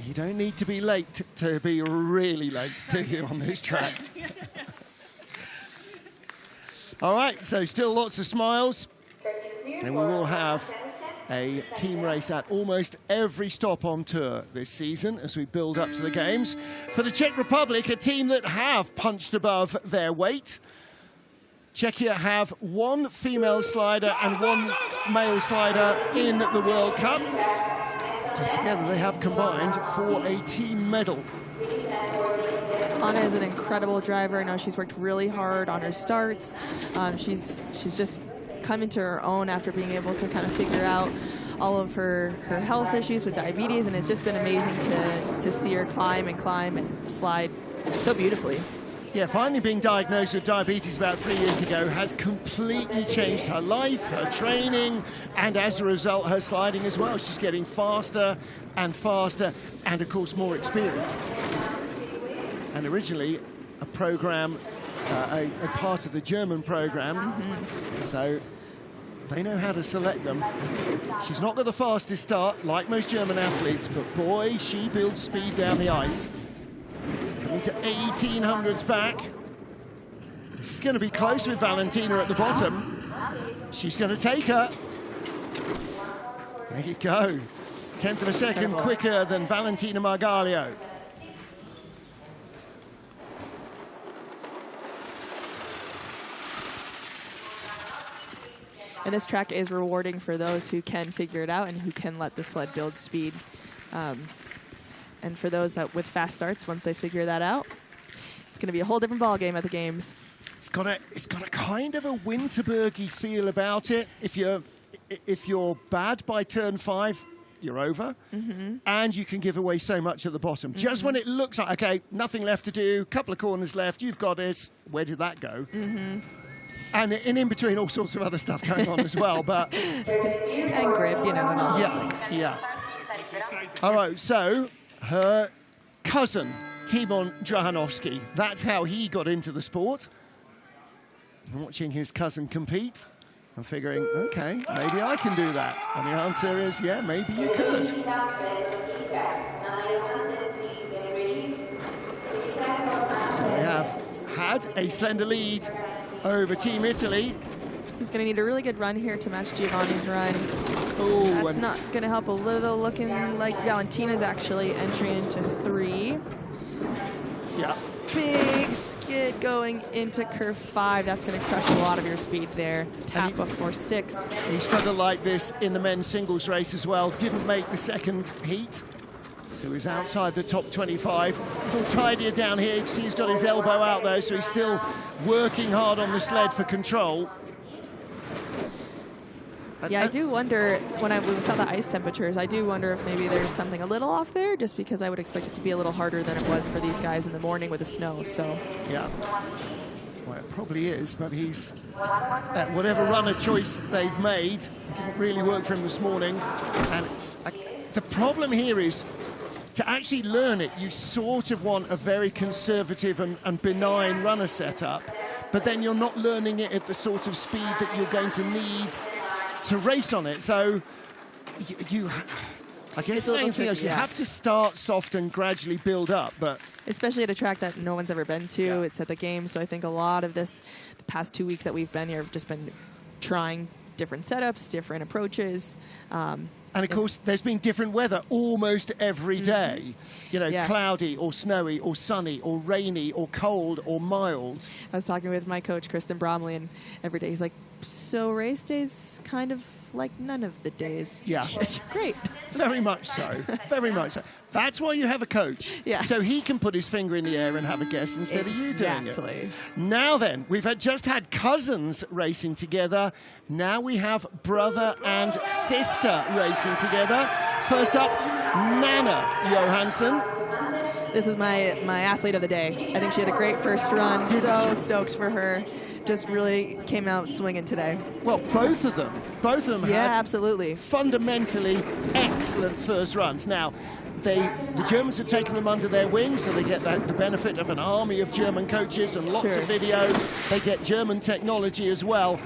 [SPEAKER 2] You don't need to be late to be really late, do you, on this track? All right, so still lots of smiles. And we will have a team race at almost every stop on tour this season as we build up to the games. For the Czech Republic, a team that have punched above their weight. Czechia have 1 female slider and 1 male slider in the World Cup. And together they have combined for a team medal.
[SPEAKER 3] Anna is an incredible driver. I know she's worked really hard on her starts. She's just come into her own after being able to kind of figure out all of her health issues with diabetes, and it's just been amazing to see her climb and slide so beautifully.
[SPEAKER 2] Yeah, finally being diagnosed with diabetes about 3 years ago has completely changed her life, her training, and as a result, her sliding as well. She's getting faster and faster, and of course, more experienced. And originally, a program, a part of the German program, so they know how to select them. She's not got the fastest start, like most German athletes, but boy, she builds speed down the ice. Coming to 1800s back. This is going to be close with Valentina at the bottom. She's going to take her. There you go. 10th of a second quicker than Valentina Margalio.
[SPEAKER 3] And this track is rewarding for those who can figure it out and who can let the sled build speed. And for those that with fast starts, once they figure that out, it's going to be a whole different ball game at the games.
[SPEAKER 2] It's got a kind of a Winterbergy feel about it. If you're bad by turn 5, you're over, and you can give away so much at the bottom. Just when it looks like, okay, nothing left to do, couple of corners left, you've got this. Where did that go? And in between, all sorts of other stuff going on as well. But
[SPEAKER 3] and grip, you know, and all those things.
[SPEAKER 2] Yeah. All right, so her cousin, Timon Drahanovski, that's how he got into the sport. Watching his cousin compete, I'm figuring, okay, maybe I can do that. And the answer is, yeah, maybe you could. So they have had a slender lead over Team Italy.
[SPEAKER 3] He's going to need a really good run here to match Giovanni's run.
[SPEAKER 2] Ooh,
[SPEAKER 3] that's not going to help a little, looking like Valentina's actually entry into 3.
[SPEAKER 2] Yeah.
[SPEAKER 3] Big skid going into curve 5. That's going to crush a lot of your speed there. Tap before 6.
[SPEAKER 2] He struggled like this in the men's singles race as well. Didn't make the second heat. So he's outside the top 25. A little tidier down here. You can see he's got his elbow out though, so he's still working hard on the sled for control.
[SPEAKER 3] Yeah, I do wonder, when we saw the ice temperatures, I do wonder if maybe there's something a little off there, just because I would expect it to be a little harder than it was for these guys in the morning with the snow, so. Yeah.
[SPEAKER 2] Well, it probably is, but he's, whatever runner choice they've made, it didn't really work for him this morning. And the problem here is, to actually learn it, you sort of want a very conservative and benign runner setup, but then you're not learning it at the sort of speed that you're going to need to race on it. So I guess the same thing is you have to start soft and gradually build up, but
[SPEAKER 3] especially at a track that no one's ever been to. Yeah. It's at the Games, so I think a lot of this, the past 2 weeks that we've been here, have just been trying different setups, different approaches.
[SPEAKER 2] And of course, there's been different weather almost every day. You know, cloudy or snowy or sunny or rainy or cold or mild.
[SPEAKER 3] I was talking with my coach, Kristen Bromley, and every day he's like, so race days kind of like none of the days.
[SPEAKER 2] Yeah.
[SPEAKER 3] Great.
[SPEAKER 2] Very much so. Very much so. That's why you have a coach.
[SPEAKER 3] Yeah.
[SPEAKER 2] So he can put his finger in the air and have a guess instead of you doing it.
[SPEAKER 3] Exactly.
[SPEAKER 2] Now then, we've just had cousins racing together. Now we have brother and sister racing together. First up, Nana Johansson.
[SPEAKER 3] This is my athlete of the day. I think she had a great first run. So stoked for her. Just really came out swinging today.
[SPEAKER 2] Well, both of them had
[SPEAKER 3] absolutely
[SPEAKER 2] fundamentally excellent first runs. Now, the Germans have taken them under their wing, so they get the benefit of an army of German coaches and lots of video. They get German technology as well.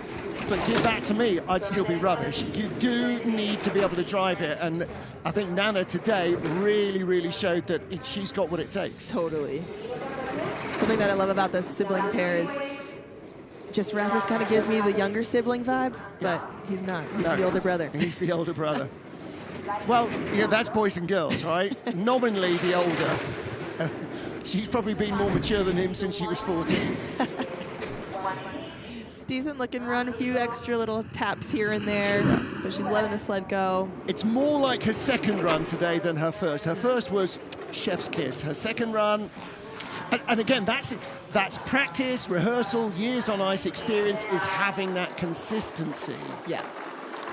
[SPEAKER 2] But give that to me, I'd still be rubbish. You do need to be able to drive it, and I think Nana today really, really showed that she's got what it takes.
[SPEAKER 3] Totally. Something that I love about this sibling pair is just Rasmus kind of gives me the younger sibling vibe, but he's not. He's the older brother.
[SPEAKER 2] He's the older brother. Well, yeah, that's boys and girls, right? Nominally the older. She's probably been more mature than him since she was 14.
[SPEAKER 3] Decent looking run, a few extra little taps here and there, but she's letting the sled go.
[SPEAKER 2] It's more like her second run today than her first. Her first was chef's kiss. Her second run, and again, that's practice, rehearsal, years on ice experience is having that consistency.
[SPEAKER 3] Yeah.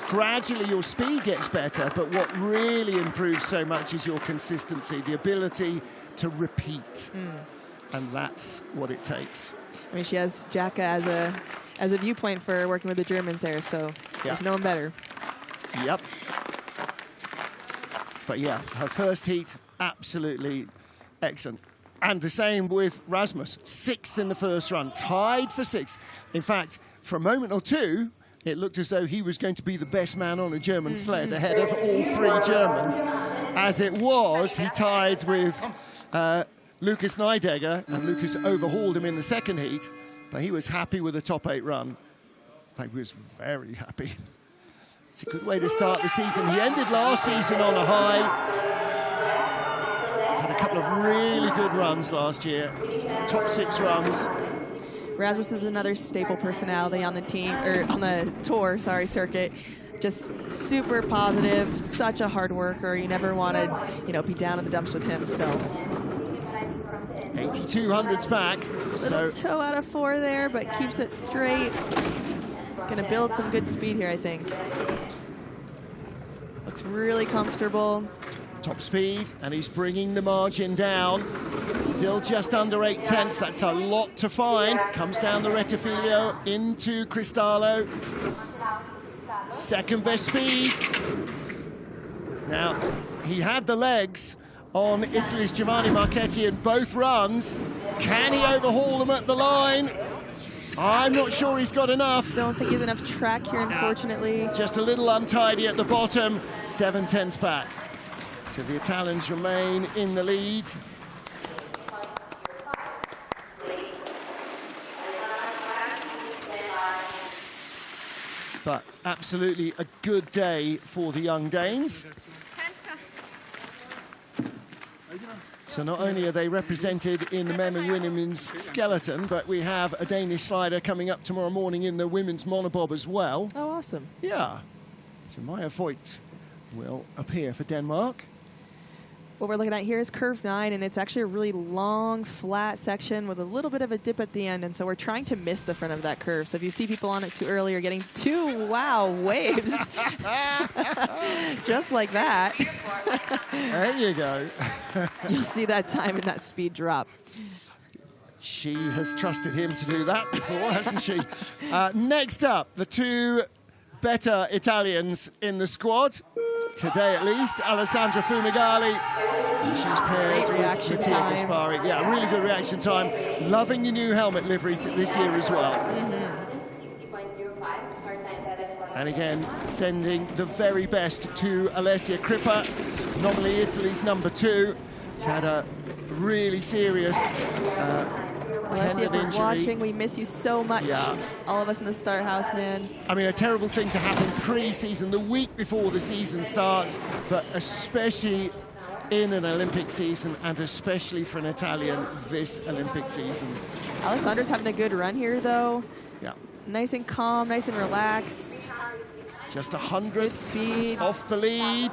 [SPEAKER 2] Gradually your speed gets better, but what really improves so much is your consistency, the ability to repeat. and that's what it takes.
[SPEAKER 3] I mean, she has Jacka as a viewpoint for working with the Germans there, so there's no one better.
[SPEAKER 2] Yep. But yeah, her first heat, absolutely excellent. And the same with Rasmus, 6th in the first run, tied for 6th. In fact, for a moment or two, it looked as though he was going to be the best man on a German sled ahead of all 3 Germans. As it was, he tied with Lucas Neidegger, and Lucas overhauled him in the second heat, but he was happy with the top 8 run. In fact, he was very happy. It's a good way to start the season. He ended last season on a high. Had a couple of really good runs last year. Top 6 runs.
[SPEAKER 3] Rasmus is another staple personality on the team, or on the tour, circuit. Just super positive, such a hard worker. You never want to, be down in the dumps with him, so.
[SPEAKER 2] 8200s back.
[SPEAKER 3] Little toe out of 4 there, but keeps it straight. Gonna build some good speed here, I think. Looks really comfortable.
[SPEAKER 2] Top speed, and he's bringing the margin down. Still just under 8/10. That's a lot to find. Comes down the Rettifilo into Cristallo. Second best speed. Now, he had the legs on Italy's Giovanni Marchetti in both runs. Can he overhaul them at the line? I'm not sure he's got enough.
[SPEAKER 3] Don't think he has enough track here, unfortunately.
[SPEAKER 2] Just a little untidy at the bottom. 7/10 back. So the Italians remain in the lead. But absolutely a good day for the young Danes. So not only are they represented in the men and women's skeleton, but we have a Danish slider coming up tomorrow morning in the women's monobob as well.
[SPEAKER 3] Oh, awesome.
[SPEAKER 2] Yeah. So Maja Voigt will appear for Denmark.
[SPEAKER 3] What we're looking at here is curve 9, and it's actually a really long, flat section with a little bit of a dip at the end, and so we're trying to miss the front of that curve. So if you see people on it too early, you're getting 2, wow, waves. Just like that.
[SPEAKER 2] There you go.
[SPEAKER 3] You'll see that time and that speed drop.
[SPEAKER 2] She has trusted him to do that before, hasn't she? Next up, the 2 better Italians in the squad. Today, at least, Alessandra Fumagalli. And she's paired with Mattia Gaspari. Yeah, really good reaction time. Loving the new helmet livery this year as well. And again, sending the very best to Alessia Crippa, nominally Italy's number 2. She had a really serious
[SPEAKER 3] Alessia, if
[SPEAKER 2] tendon
[SPEAKER 3] you're
[SPEAKER 2] injury.
[SPEAKER 3] watching, we miss you so much.
[SPEAKER 2] Yeah.
[SPEAKER 3] All of us in the Start House, man.
[SPEAKER 2] I mean, a terrible thing to happen pre-season, the week before the season starts, but especially in an Olympic season, and especially for an Italian this Olympic season.
[SPEAKER 3] Alessandra's having a good run here, though.
[SPEAKER 2] Yeah.
[SPEAKER 3] Nice and calm, nice and relaxed.
[SPEAKER 2] Just 100th
[SPEAKER 3] speed
[SPEAKER 2] off the lead.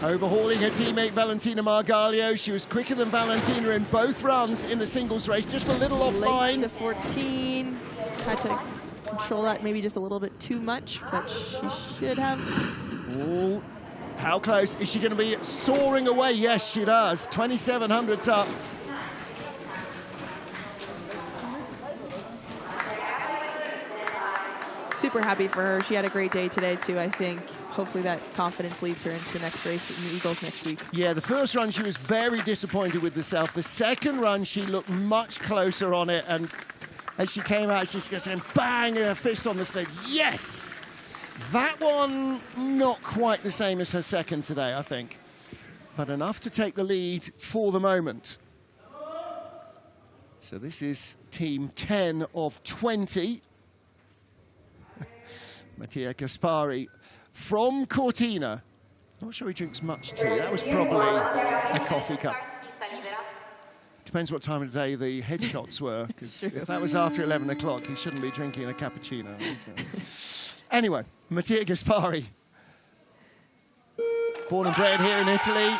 [SPEAKER 2] Overhauling her teammate Valentina Margalio. She was quicker than Valentina in both runs in the singles race, just a little offline.
[SPEAKER 3] The 14. Had to control that maybe just a little bit too much, but she should have.
[SPEAKER 2] Ooh, how close? Is she going to be soaring away? Yes, she does. 2700s up.
[SPEAKER 3] Super happy for her. She had a great day today, too, I think. Hopefully that confidence leads her into the next race in the Eagles next week.
[SPEAKER 2] Yeah, the first run she was very disappointed with herself. The second run she looked much closer on it, and as she came out, she's going to bang her fist on the sled. Yes! That one, not quite the same as her second today, I think. But enough to take the lead for the moment. So this is team 10 of 20. Mattia Gaspari from Cortina. Not sure he drinks much tea. That was probably a coffee cup. Depends what time of day the headshots were. Because if that was after 11 o'clock, he shouldn't be drinking a cappuccino. So. Anyway, Mattia Gaspari. Born and bred here in Italy,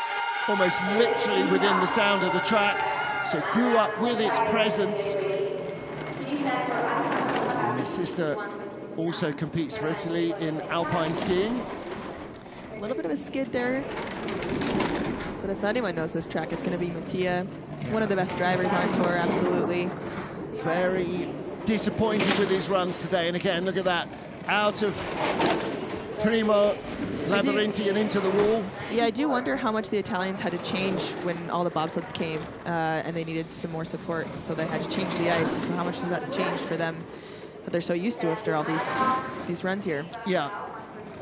[SPEAKER 2] almost literally within the sound of the track. So grew up with its presence. And his sister also competes for Italy in alpine skiing.
[SPEAKER 3] A little bit of a skid there. But if anyone knows this track, it's going to be Mattia. One of the best drivers on tour, absolutely.
[SPEAKER 2] Very disappointed with his runs today. And again, look at that. Out of Primo Labyrinthi and into the wall.
[SPEAKER 3] Yeah, I do wonder how much the Italians had to change when all the bobsleds came and they needed some more support. So they had to change the ice. And so how much does that change for them that they're so used to after all these runs here?
[SPEAKER 2] Yeah.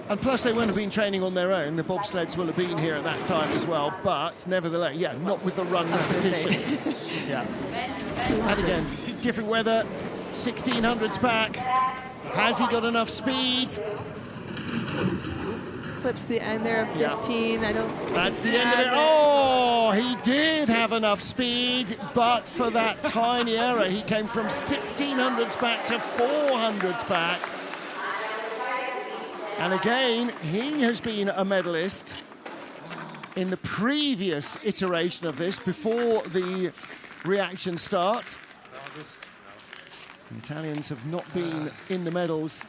[SPEAKER 2] And plus, they wouldn't have been training on their own. The bobsleds will have been here at that time as well. But nevertheless, yeah, not with the run competition. Yeah. And again, different weather, 1600s back. Has he got enough speed?
[SPEAKER 3] Clips the end there of 15.
[SPEAKER 2] Yeah.
[SPEAKER 3] I don't.
[SPEAKER 2] That's the end of it. Oh, he did have enough speed, but for that tiny error, he came from 1600s back to 400s back. And again, he has been a medalist in the previous iteration of this, before the reaction start. The Italians have not been in the medals.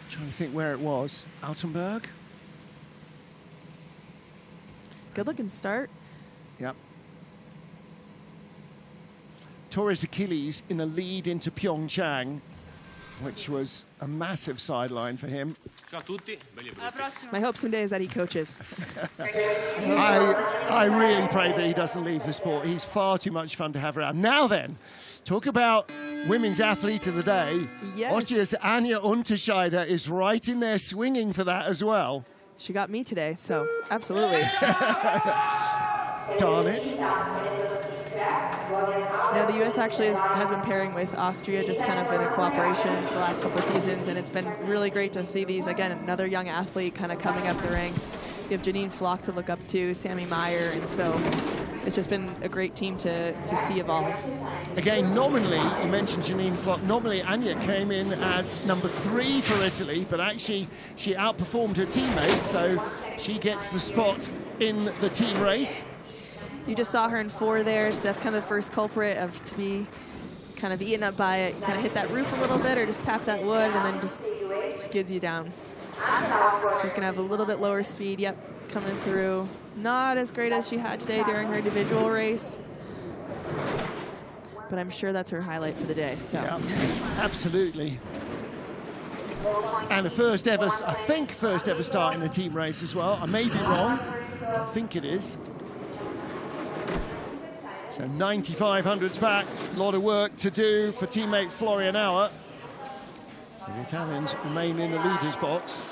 [SPEAKER 2] I'm trying to think where it was. Altenburg?
[SPEAKER 3] Good looking start.
[SPEAKER 2] Yep. Torres Achilles in the lead into Pyeongchang, which was a massive sideline for him.
[SPEAKER 3] My hope someday is that he coaches.
[SPEAKER 2] I really pray that he doesn't leave the sport. He's far too much fun to have around. Now then, talk about women's athlete of the day.
[SPEAKER 3] Yes.
[SPEAKER 2] Austria's Anja Unterscheider is right in there swinging for that as well.
[SPEAKER 3] She got me today, so absolutely.
[SPEAKER 2] Darn it.
[SPEAKER 3] No, the U.S. actually has been pairing with Austria just kind of in a cooperation for the last couple of seasons, and it's been really great to see these, again, another young athlete kind of coming up the ranks. You have Janine Flock to look up to, Sammy Meyer, and so it's just been a great team to see evolve.
[SPEAKER 2] Again, nominally, you mentioned Janine Flock, nominally Anja came in as number 3 for Italy, but actually she outperformed her teammate, so she gets the spot in the team race.
[SPEAKER 3] You just saw her in 4 there. That's kind of the first culprit of to be kind of eaten up by it. You kind of hit that roof a little bit or just tap that wood and then just skids you down. So she's going to have a little bit lower speed. Yep, coming through. Not as great as she had today during her individual race. But I'm sure that's her highlight for the day. So.
[SPEAKER 2] Yeah, absolutely. And a first ever, I think, first ever start in a team race as well. I may be wrong. I think it is. So 9,500s back, a lot of work to do for teammate Florian Auer. So the Italians remain in the leader's box.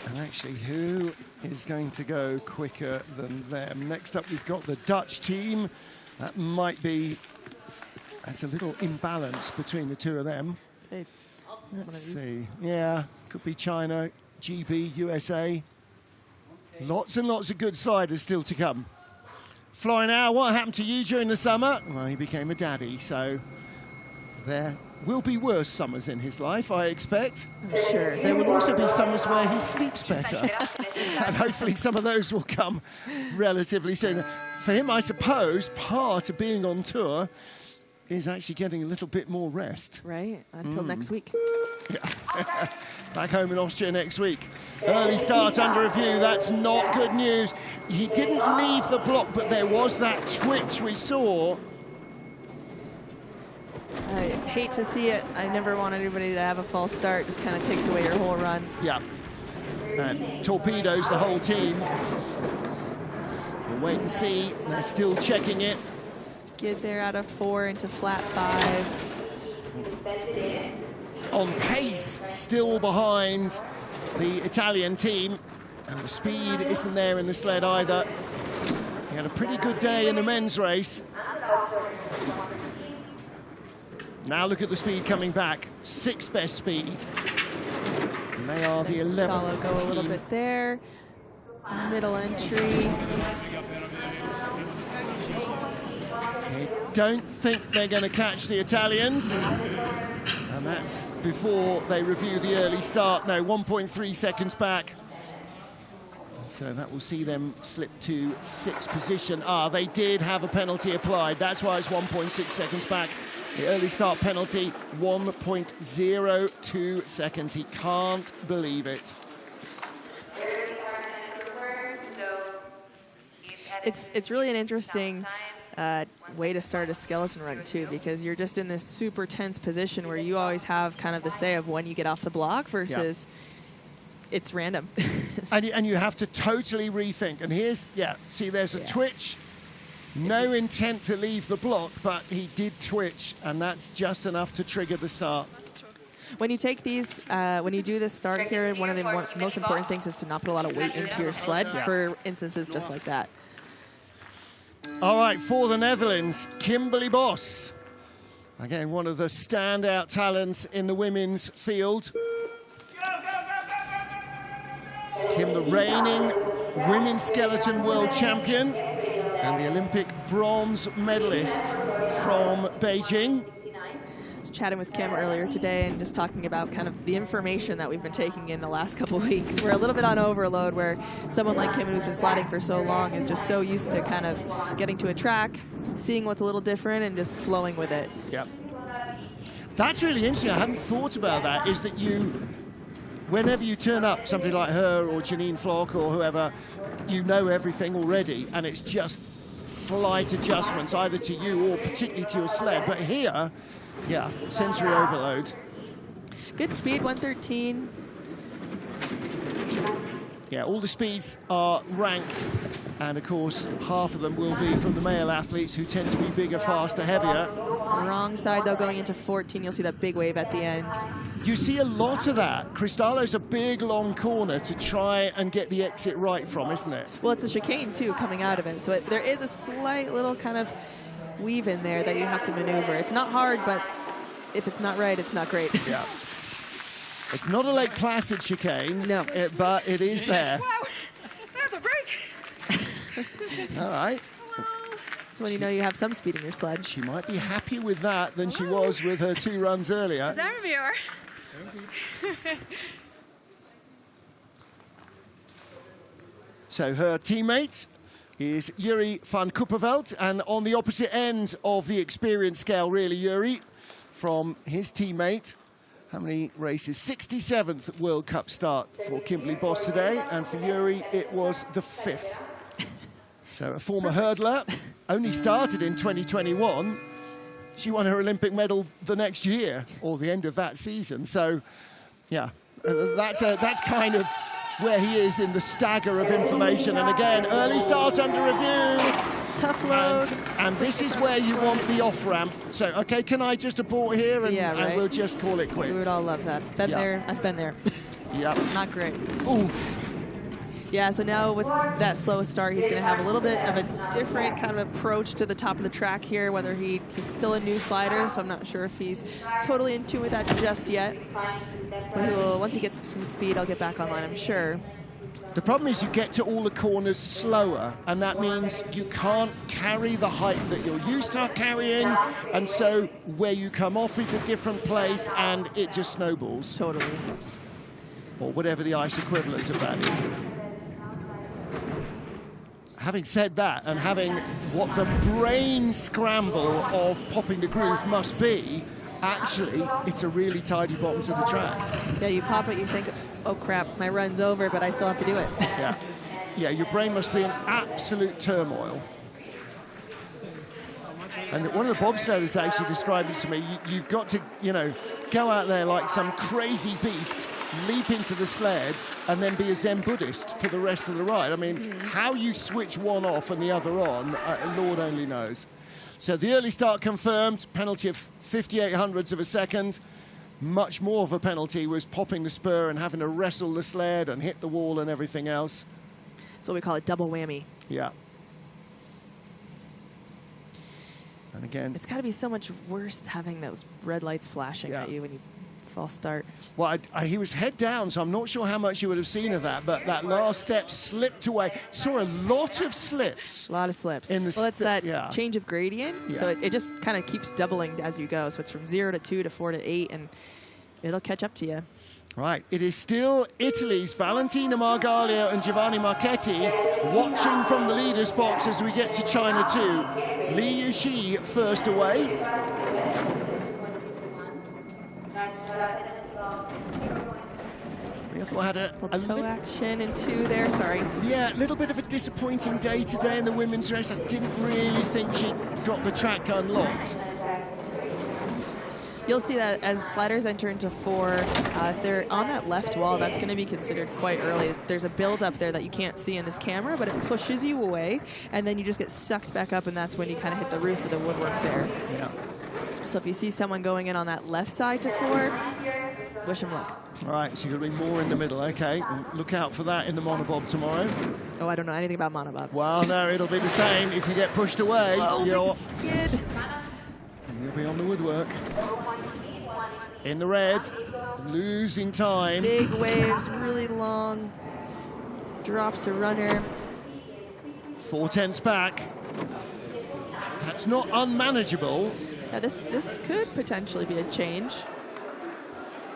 [SPEAKER 2] And actually, who is going to go quicker than them? Next up, we've got the Dutch team. That might be, that's a little imbalance between the two of them. Let's see. Yeah, could be China, GB, USA. Lots and lots of good sliders still to come. Florian Auer, what happened to you during the summer? Well, he became a daddy, so there will be worse summers in his life, I expect.
[SPEAKER 3] I'm sure.
[SPEAKER 2] There will also be summers where he sleeps better. And hopefully some of those will come relatively soon. For him, I suppose, part of being on tour is actually getting a little bit more rest.
[SPEAKER 3] Right, until next week.
[SPEAKER 2] Yeah. Back home in Austria next week. Early start under review, that's not good news. He didn't leave the block, but there was that twitch we saw.
[SPEAKER 3] I hate to see it. I never want anybody to have a false start. Just kind of takes away your whole run.
[SPEAKER 2] Yeah. And torpedoes the whole team. We'll wait and see. They're still checking it.
[SPEAKER 3] Skid there out of 4 into flat 5.
[SPEAKER 2] On pace, still behind the Italian team. And the speed isn't there in the sled either. He had a pretty good day in the men's race. Now look at the speed coming back. 6th best speed. And they are the 11th
[SPEAKER 3] Scalo go
[SPEAKER 2] team.
[SPEAKER 3] a little bit there. Middle entry.
[SPEAKER 2] They don't think they're going to catch the Italians. And that's before they review the early start. No, 1.3 seconds back. So that will see them slip to 6th position. They did have a penalty applied. That's why it's 1.6 seconds back. The early start penalty, 1.02 seconds. He can't believe it.
[SPEAKER 3] It's really an interesting way to start a skeleton run too, because you're just in this super tense position where you always have kind of the say of when you get off the block versus it's random.
[SPEAKER 2] and you have to totally rethink. And here's, see, there's a twitch. No intent to leave the block, but he did twitch, and that's just enough to trigger the start.
[SPEAKER 3] When you take these, when you do this start here, one of the most important things is to not put a lot of weight into your sled for instances just like that.
[SPEAKER 2] All right, for the Netherlands, Kimberly Bos. Again, one of the standout talents in the women's field. Kim, the reigning women's skeleton world champion and the Olympic bronze medalist from Beijing.
[SPEAKER 3] I was chatting with Kim earlier today and just talking about kind of the information that we've been taking in the last couple of weeks. We're a little bit on overload, where someone like Kim, who's been sliding for so long, is just so used to kind of getting to a track, seeing what's a little different, and just flowing with it.
[SPEAKER 2] Yep. That's really interesting. I hadn't thought about that, is that whenever you turn up, somebody like her or Janine Flock or whoever, you know everything already, and it's just slight adjustments either to you or particularly to your sled. But here, sensory overload.
[SPEAKER 3] Good speed, 113.
[SPEAKER 2] Yeah, all the speeds are ranked, and of course half of them will be from the male athletes, who tend to be bigger, faster, heavier.
[SPEAKER 3] Wrong side though, going into 14, you'll see that big wave at the end.
[SPEAKER 2] You see a lot of that. Cristallo's a big long corner to try and get the exit right from, isn't it?
[SPEAKER 3] Well, it's a chicane too coming out of it, so there is a slight little kind of weave in there that you have to maneuver. It's not hard, but if it's not right, it's not great.
[SPEAKER 2] Yeah. It's not a Lake Placid chicane,
[SPEAKER 3] no,
[SPEAKER 2] but it is there.
[SPEAKER 4] Wow, that's a break.
[SPEAKER 2] All right.
[SPEAKER 3] That's when you know you have some speed in your sled.
[SPEAKER 2] She might be happier with that than she was with her 2 runs earlier.
[SPEAKER 4] There we are.
[SPEAKER 2] So her teammate is Yuri van Kupperveld, and on the opposite end of the experience scale, really, Yuri, from his teammate. How many races? 67th World Cup start for Kimberly Bos today, and for Yuri it was the 5th. So a former hurdler, only started in 2021. She won her Olympic medal the next year, or the end of that season. So, that's kind of where he is in the stagger of information. And again, early start under review.
[SPEAKER 3] Tough load.
[SPEAKER 2] And this is where you want the off-ramp. So, okay, can I just abort here and we'll just call it quits?
[SPEAKER 3] We would all love that. Been there, I've been there.
[SPEAKER 2] Yeah.
[SPEAKER 3] It's not great.
[SPEAKER 2] Oof.
[SPEAKER 3] Yeah, so now with that slow start, he's going to have a little bit of a different kind of approach to the top of the track here, whether he's still a new slider, so I'm not sure if he's totally in tune with that just yet. But once he gets some speed, I'll get back online, I'm sure.
[SPEAKER 2] The problem is you get to all the corners slower, and that means you can't carry the height that you're used to carrying, and so where you come off is a different place, and it just snowballs.
[SPEAKER 3] Totally.
[SPEAKER 2] Or whatever the ice equivalent of that is. Having said that, and having what the brain scramble of popping the groove must be, actually, it's a really tidy bottom to the track.
[SPEAKER 3] Yeah, you pop it, you think, oh crap, my run's over, but I still have to do it.
[SPEAKER 2] Yeah, your brain must be in absolute turmoil. And one of the bobsleighers actually described it to me. You've got to, go out there like some crazy beast, leap into the sled, and then be a Zen Buddhist for the rest of the ride. I mean, how you switch one off and the other on, Lord only knows. So the early start confirmed, penalty of 58/100ths of a second. Much more of a penalty was popping the spur and having to wrestle the sled and hit the wall and everything else.
[SPEAKER 3] That's what we call a double whammy.
[SPEAKER 2] Yeah. And again,
[SPEAKER 3] it's got to be so much worse having those red lights flashing at you when you false start.
[SPEAKER 2] Well, he was head down, so I'm not sure how much you would have seen of that, but that last step slipped away. Saw a lot of slips.
[SPEAKER 3] A lot of slips.
[SPEAKER 2] Well,
[SPEAKER 3] it's that change of gradient, so it just kind of keeps doubling as you go. So it's from 0 to 2 to 4 to 8, and it'll catch up to you.
[SPEAKER 2] Right, it is still Italy's Valentina Margaglio and Giovanni Marchetti watching from the leader's box as we get to China 2. Li Yuxi first away. I thought had a
[SPEAKER 3] toe action in 2 there, sorry.
[SPEAKER 2] Yeah, a little bit of a disappointing day today in the women's race. I didn't really think she got the track unlocked.
[SPEAKER 3] You'll see that as sliders enter into 4, if they're on that left wall, that's going to be considered quite early. There's a build up there that you can't see in this camera, but it pushes you away, and then you just get sucked back up, and that's when you kind of hit the roof of the woodwork there.
[SPEAKER 2] Yeah.
[SPEAKER 3] So if you see someone going in on that left side to 4, wish them luck.
[SPEAKER 2] All right, so you're going to be more in the middle. Okay, and look out for that in the monobob tomorrow.
[SPEAKER 3] Oh, I don't know anything about monobob.
[SPEAKER 2] Well, no, it'll be the same. If you get pushed away,
[SPEAKER 3] oh, big skid.
[SPEAKER 2] You'll be on the woodwork. In the red, losing time.
[SPEAKER 3] Big waves, really long. Drops a runner.
[SPEAKER 2] 4/10 back. That's not unmanageable.
[SPEAKER 3] Yeah, this could potentially be a change.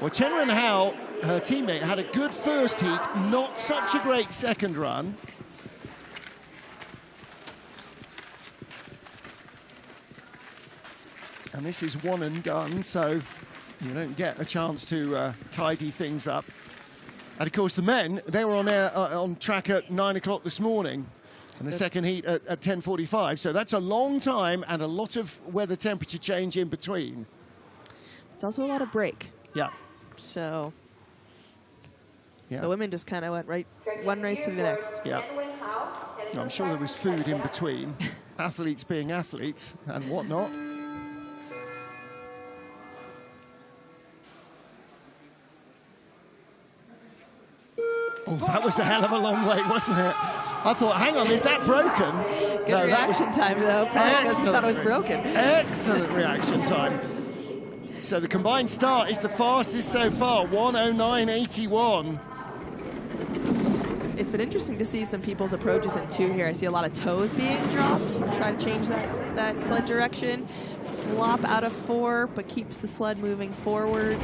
[SPEAKER 2] Well, Chen Ren Hao, her teammate, had a good first heat, not such a great second run. And this is one and done, so you don't get a chance to tidy things up. And of course, the men, they were on track at 9 o'clock this morning, and the second heat at 10:45. So that's a long time and a lot of weather temperature change in between.
[SPEAKER 3] It's also a lot of break.
[SPEAKER 2] Yeah.
[SPEAKER 3] So
[SPEAKER 2] yeah.
[SPEAKER 3] The women just kind of went right one race to the next.
[SPEAKER 2] Yeah. I'm sure there was food in between, athletes being athletes and whatnot. Oh, that was a hell of a long wait, wasn't it? I thought, hang on, is that broken?
[SPEAKER 3] Good reaction time, though. Probably because you thought it was broken.
[SPEAKER 2] Excellent reaction time. So the combined start is the fastest so far, 1:09.81.
[SPEAKER 3] It's been interesting to see some people's approaches in 2 here. I see a lot of toes being dropped. Try to change that sled direction. Flop out of 4, but keeps the sled moving forward.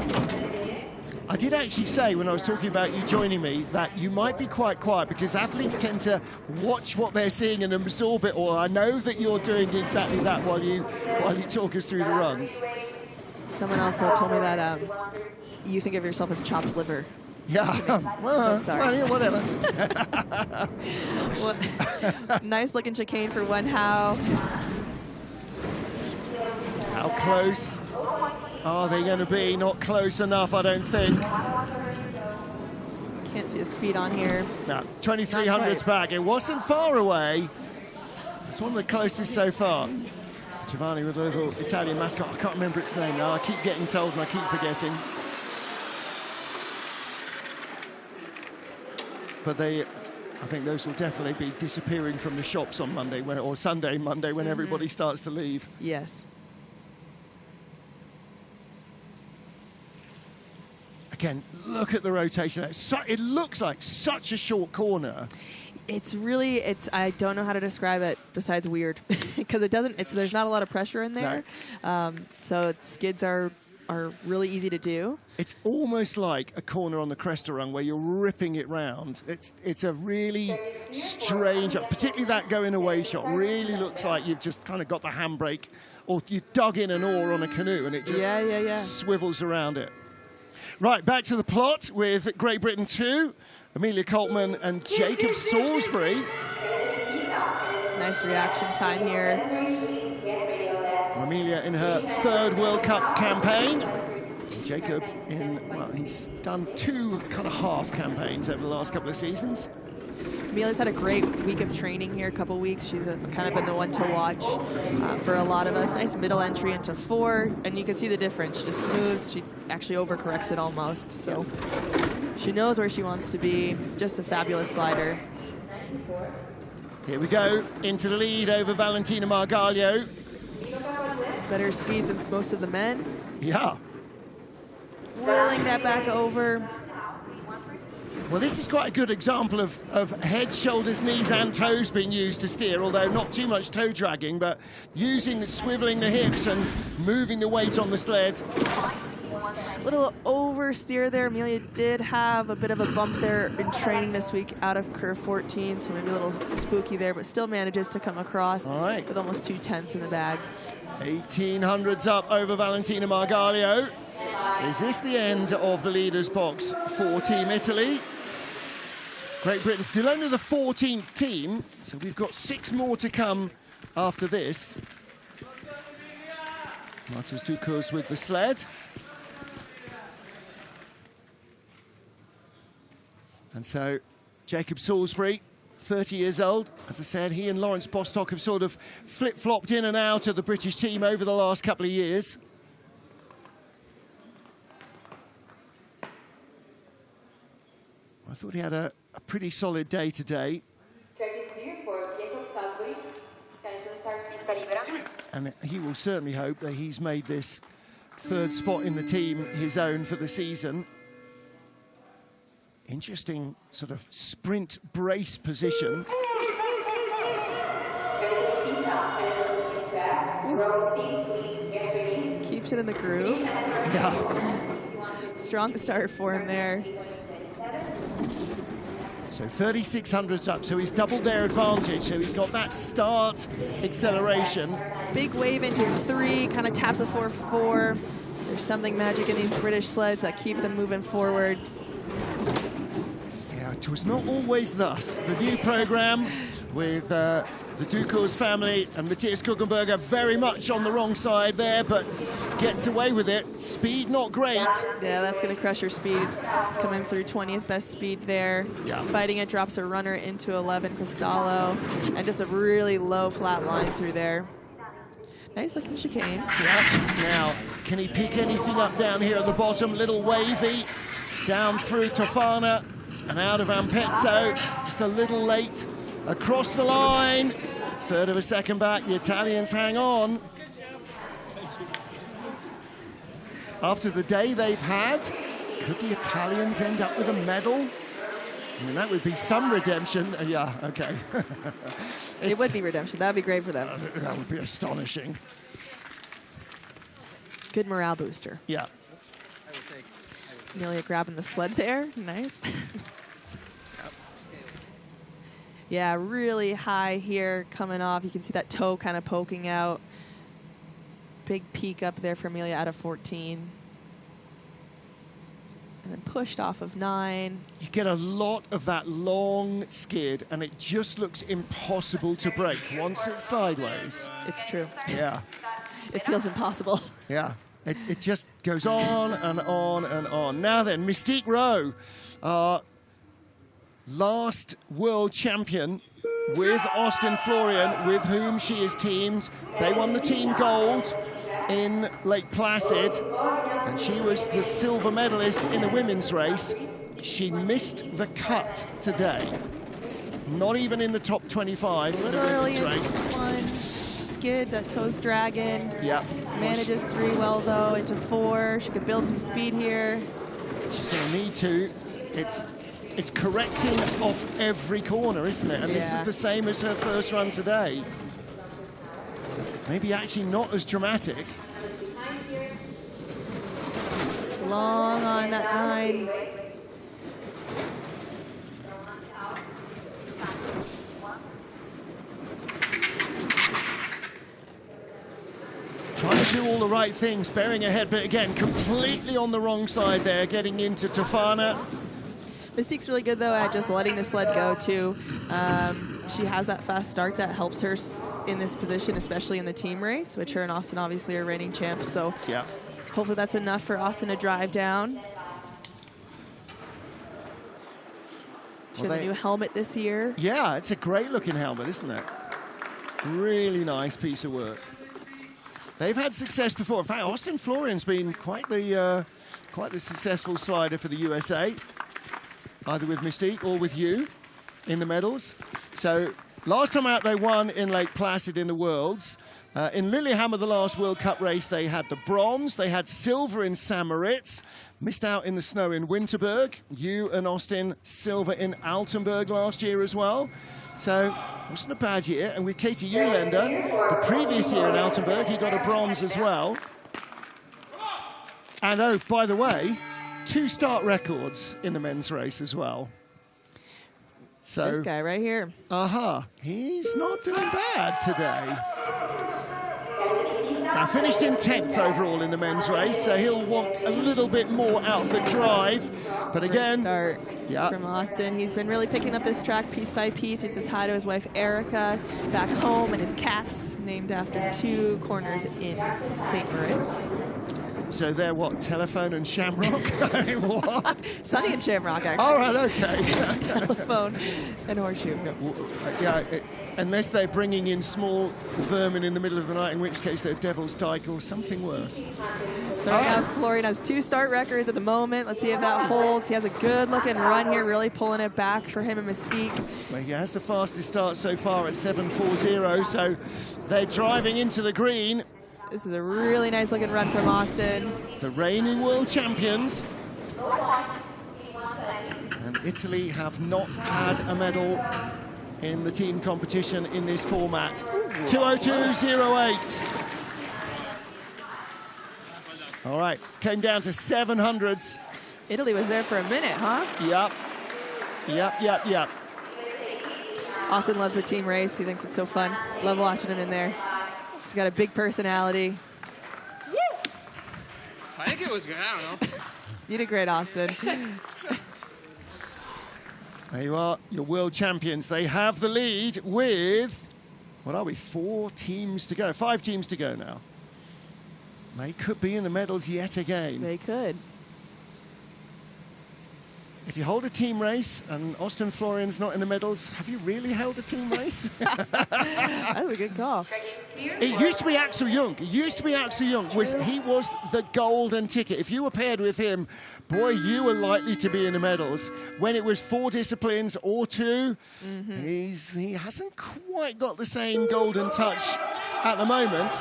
[SPEAKER 2] I did actually say when I was talking about you joining me that you might be quite quiet because athletes tend to watch what they're seeing and absorb it all. I know that you're doing exactly that while you talk us through the runs.
[SPEAKER 3] Someone also told me that you think of yourself as chopped liver.
[SPEAKER 2] Yeah, well,
[SPEAKER 3] so sorry.
[SPEAKER 2] Well, whatever.
[SPEAKER 3] Well, nice looking chicane for Wen Hao.
[SPEAKER 2] How close are they going to be? Not close enough, I don't think.
[SPEAKER 3] Can't see the speed on here.
[SPEAKER 2] No, 2300's back. It wasn't far away. It's one of the closest so far. Giovanni with a little Italian mascot. I can't remember its name now. I keep getting told and I keep forgetting. But I think those will definitely be disappearing from the shops on Monday or Sunday, Monday, when everybody starts to leave.
[SPEAKER 3] Yes.
[SPEAKER 2] Again, look at the rotation. It looks like such a short corner.
[SPEAKER 3] It's really, I don't know how to describe it besides weird, because there's not a lot of pressure in there. No. So skids are really easy to do.
[SPEAKER 2] It's almost like a corner on the Cresta run where you're ripping it round. It's a really strange, particularly that going away shot, really looks like you've just kind of got the handbrake or you dug in an oar on a canoe and it just swivels around it. Right, back to the plot with Great Britain 2, Amelia Coltman and Jacob Salisbury.
[SPEAKER 3] Nice reaction time here.
[SPEAKER 2] Amelia in her 3rd World Cup campaign. Jacob he's done 2 kind of half campaigns over the last couple of seasons.
[SPEAKER 3] Amelia's had a great week of training here, a couple weeks. She's kind of been the one to watch for a lot of us. Nice middle entry into 4, and you can see the difference. She just smooths. She actually overcorrects it almost. So she knows where she wants to be. Just a fabulous slider.
[SPEAKER 2] Here we go, into the lead over Valentina Margaglio.
[SPEAKER 3] Better speeds than most of the men.
[SPEAKER 2] Yeah.
[SPEAKER 3] Whirling that back over.
[SPEAKER 2] Well, this is quite a good example of head, shoulders, knees and toes being used to steer, although not too much toe dragging, but swiveling the hips and moving the weight on the sled.
[SPEAKER 3] little oversteer there. Amelia did have a bit of a bump there in training this week out of curve 14, so maybe a little spooky there, but still manages to come across with almost 2/10 in the bag.
[SPEAKER 2] 1800s up over Valentina Margalio. Is this the end of the leaders box for Team Italy? Great Britain still only the 14th team, so we've got 6 more to come after this. Martins Ducos with the sled. And so Jacob Salisbury, 30 years old. As I said, he and Lawrence Bostock have sort of flip-flopped in and out of the British team over the last couple of years. I thought he had a pretty solid day today. And he will certainly hope that he's made this 3rd spot in the team his own for the season. Interesting sort of sprint brace position.
[SPEAKER 3] Keeps it in the groove.
[SPEAKER 2] Yeah.
[SPEAKER 3] Strong start for him there.
[SPEAKER 2] So 3600s up, so he's doubled their advantage. So he's got that start acceleration.
[SPEAKER 3] Big wave into 3, kind of taps a 4-4. There's something magic in these British sleds that keep them moving forward.
[SPEAKER 2] Yeah, it was not always thus. The new program with the Ducos family and Matthias Kuggenberger very much on the wrong side there, but gets away with it. Speed not great.
[SPEAKER 3] Yeah, that's going to crush your speed. Coming through 20th best speed there.
[SPEAKER 2] Yeah.
[SPEAKER 3] Fighting it, drops a runner into 11, Cristallo, and just a really low flat line through there. Nice looking chicane.
[SPEAKER 2] Yeah. Now, can he pick anything up down here at the bottom? Little wavy down through Tofana and out of Ampezzo. Just a little late across the line. 1/3 of a second back. The Italians hang on. After the day they've had, could the Italians end up with a medal? I mean, that would be some redemption. Yeah, okay.
[SPEAKER 3] It would be redemption. That would be great for them.
[SPEAKER 2] That would be astonishing.
[SPEAKER 3] Good morale booster.
[SPEAKER 2] Yeah.
[SPEAKER 3] Amelia grabbing the sled there. Nice. Yeah, really high here coming off. You can see that toe kind of poking out. Big peak up there for Amelia out of 14. And then pushed off of 9.
[SPEAKER 2] You get a lot of that long skid, and it just looks impossible to break once it's sideways.
[SPEAKER 3] It's true.
[SPEAKER 2] Yeah.
[SPEAKER 3] It feels impossible.
[SPEAKER 2] Yeah. It just goes on and on and on. Now then, Mystique Rowe, last world champion with Austin Florian, with whom she is teamed. They won the team gold in Lake Placid, and she was the silver medalist in the women's race. She missed the cut today. Not even in the top 25 in the women's race.
[SPEAKER 3] One skid, that toe's dragging.
[SPEAKER 2] Yeah.
[SPEAKER 3] Manages 3 well though, into 4. She could build some speed here.
[SPEAKER 2] She's going to need to. It's correcting off every corner, isn't it? And this is the same as her first run today. Maybe actually not as dramatic.
[SPEAKER 3] Long on that 9.
[SPEAKER 2] Trying to do all the right things, bearing ahead, but again, completely on the wrong side there, getting into Tofana.
[SPEAKER 3] Mystique's really good, though, at just letting the sled go, too. She has that fast start that helps her in this position, especially in the team race, which her and Austin obviously are reigning champs. So
[SPEAKER 2] yeah,
[SPEAKER 3] hopefully that's enough for Austin to drive down. She has a new helmet this year.
[SPEAKER 2] Yeah, it's a great-looking helmet, isn't it? Really nice piece of work. They've had success before. In fact, Austin Florian's been quite the successful slider for the USA, either with Mystique or with you in the medals. So last time out, they won in Lake Placid in the Worlds. In Lillehammer, the last World Cup race, they had the bronze. They had silver in St. Moritz. Missed out in the snow in Winterberg. You and Austin, silver in Altenburg last year as well. So it wasn't a bad year. And with Katie Eulander, the previous year in Altenburg, he got a bronze as well. And oh, by the way, 2 start records in the men's race as well. So
[SPEAKER 3] This guy right here.
[SPEAKER 2] He's not doing bad today. Now, finished in 10th overall in the men's race, so he'll want a little bit more out of the drive. But again,
[SPEAKER 3] start from Austin. He's been really picking up this track piece by piece. He says hi to his wife, Erica, back home, and his cats, named after 2 corners in St. Moritz.
[SPEAKER 2] so they're what, Telephone and Shamrock? I mean, what?
[SPEAKER 3] Sunny and Shamrock, actually.
[SPEAKER 2] All right, okay.
[SPEAKER 3] Telephone and Horseshoe.
[SPEAKER 2] Yeah, unless they're bringing in small vermin in the middle of the night, in which case they're Devil's Dyke or something worse.
[SPEAKER 3] So now Florian has 2 start records at the moment. Let's see if that holds. He has a good-looking run here, really pulling it back for him and Mystique.
[SPEAKER 2] Well, he has the fastest start so far at 7:40, so they're driving into the green.
[SPEAKER 3] This is a really nice-looking run from Austin.
[SPEAKER 2] The reigning world champions. And Italy have not had a medal in the team competition in this format. 2:02.08. All right, came down to 700s.
[SPEAKER 3] Italy was there for a minute, huh?
[SPEAKER 2] Yep.
[SPEAKER 3] Austin loves the team race. He thinks it's so fun. Love watching him in there. He's got a big personality.
[SPEAKER 4] I think it was good. I don't know.
[SPEAKER 3] You did great, Austin.
[SPEAKER 2] There you are, your world champions. They have the lead with, what are we, 4 teams to go, 5 teams to go now. They could be in the medals yet again.
[SPEAKER 3] They could.
[SPEAKER 2] If you hold a team race and Austin Florian's not in the medals, have you really held a team race?
[SPEAKER 3] That was a good call.
[SPEAKER 2] It used to be Axel Jung. He was the golden ticket. If you were paired with him, boy, you were likely to be in the medals. When it was 4 disciplines or 2, he hasn't quite got the same golden touch at the moment.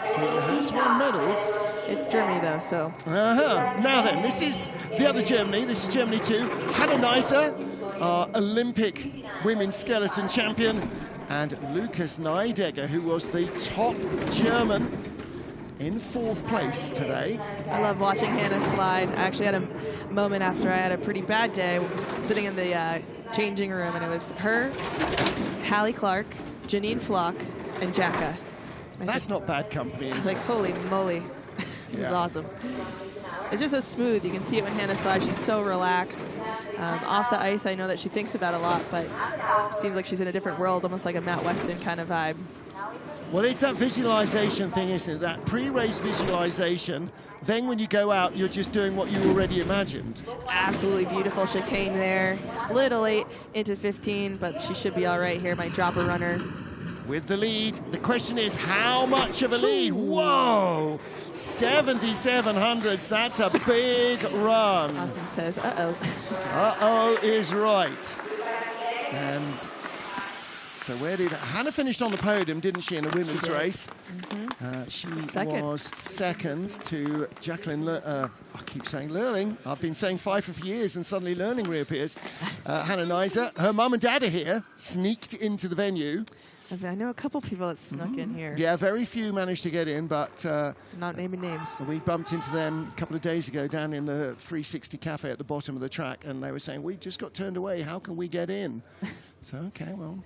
[SPEAKER 2] He has won medals.
[SPEAKER 3] It's Germany, though, so.
[SPEAKER 2] Now then, this is the other Germany. This is Germany 2. Hannah Neise, our Olympic women's skeleton champion, and Lukas Neidegger, who was the top German in 4th place today.
[SPEAKER 3] I love watching Hannah slide. I actually had a moment after I had a pretty bad day sitting in the changing room, and it was her, Hallie Clark, Janine Flock, and Jacka.
[SPEAKER 2] That's not bad company,
[SPEAKER 3] I was
[SPEAKER 2] is
[SPEAKER 3] like,
[SPEAKER 2] it?
[SPEAKER 3] holy moly, this is awesome. It's just so smooth. You can see it when Hannah slides. She's so relaxed. Off the ice, I know that she thinks about a lot, but seems like she's in a different world, almost like a Matt Weston kind of vibe.
[SPEAKER 2] Well, it's that visualization thing, isn't it? That pre-race visualization. Then when you go out, you're just doing what you already imagined.
[SPEAKER 3] Absolutely beautiful chicane there. Little late into 15, but she should be all right here. Might drop a runner.
[SPEAKER 2] With the lead, the question is how much of a lead? Whoa, 7,700s, that's a big run.
[SPEAKER 3] Austin says, uh-oh.
[SPEAKER 2] Uh-oh is right. And so where did Hannah finished on the podium, didn't she, in the women's race? She was second to Jacqueline, I keep saying Learning. I've been saying Pfeiffer for years and suddenly Learning reappears. Hannah Neise, her mum and dad are here, sneaked into the venue.
[SPEAKER 3] I know a couple people that snuck in here.
[SPEAKER 2] Yeah, very few managed to get in, but
[SPEAKER 3] Not naming names.
[SPEAKER 2] we bumped into them a couple of days ago down in the 360 Cafe at the bottom of the track, and they were saying, we just got turned away. How can we get in? So, okay, well.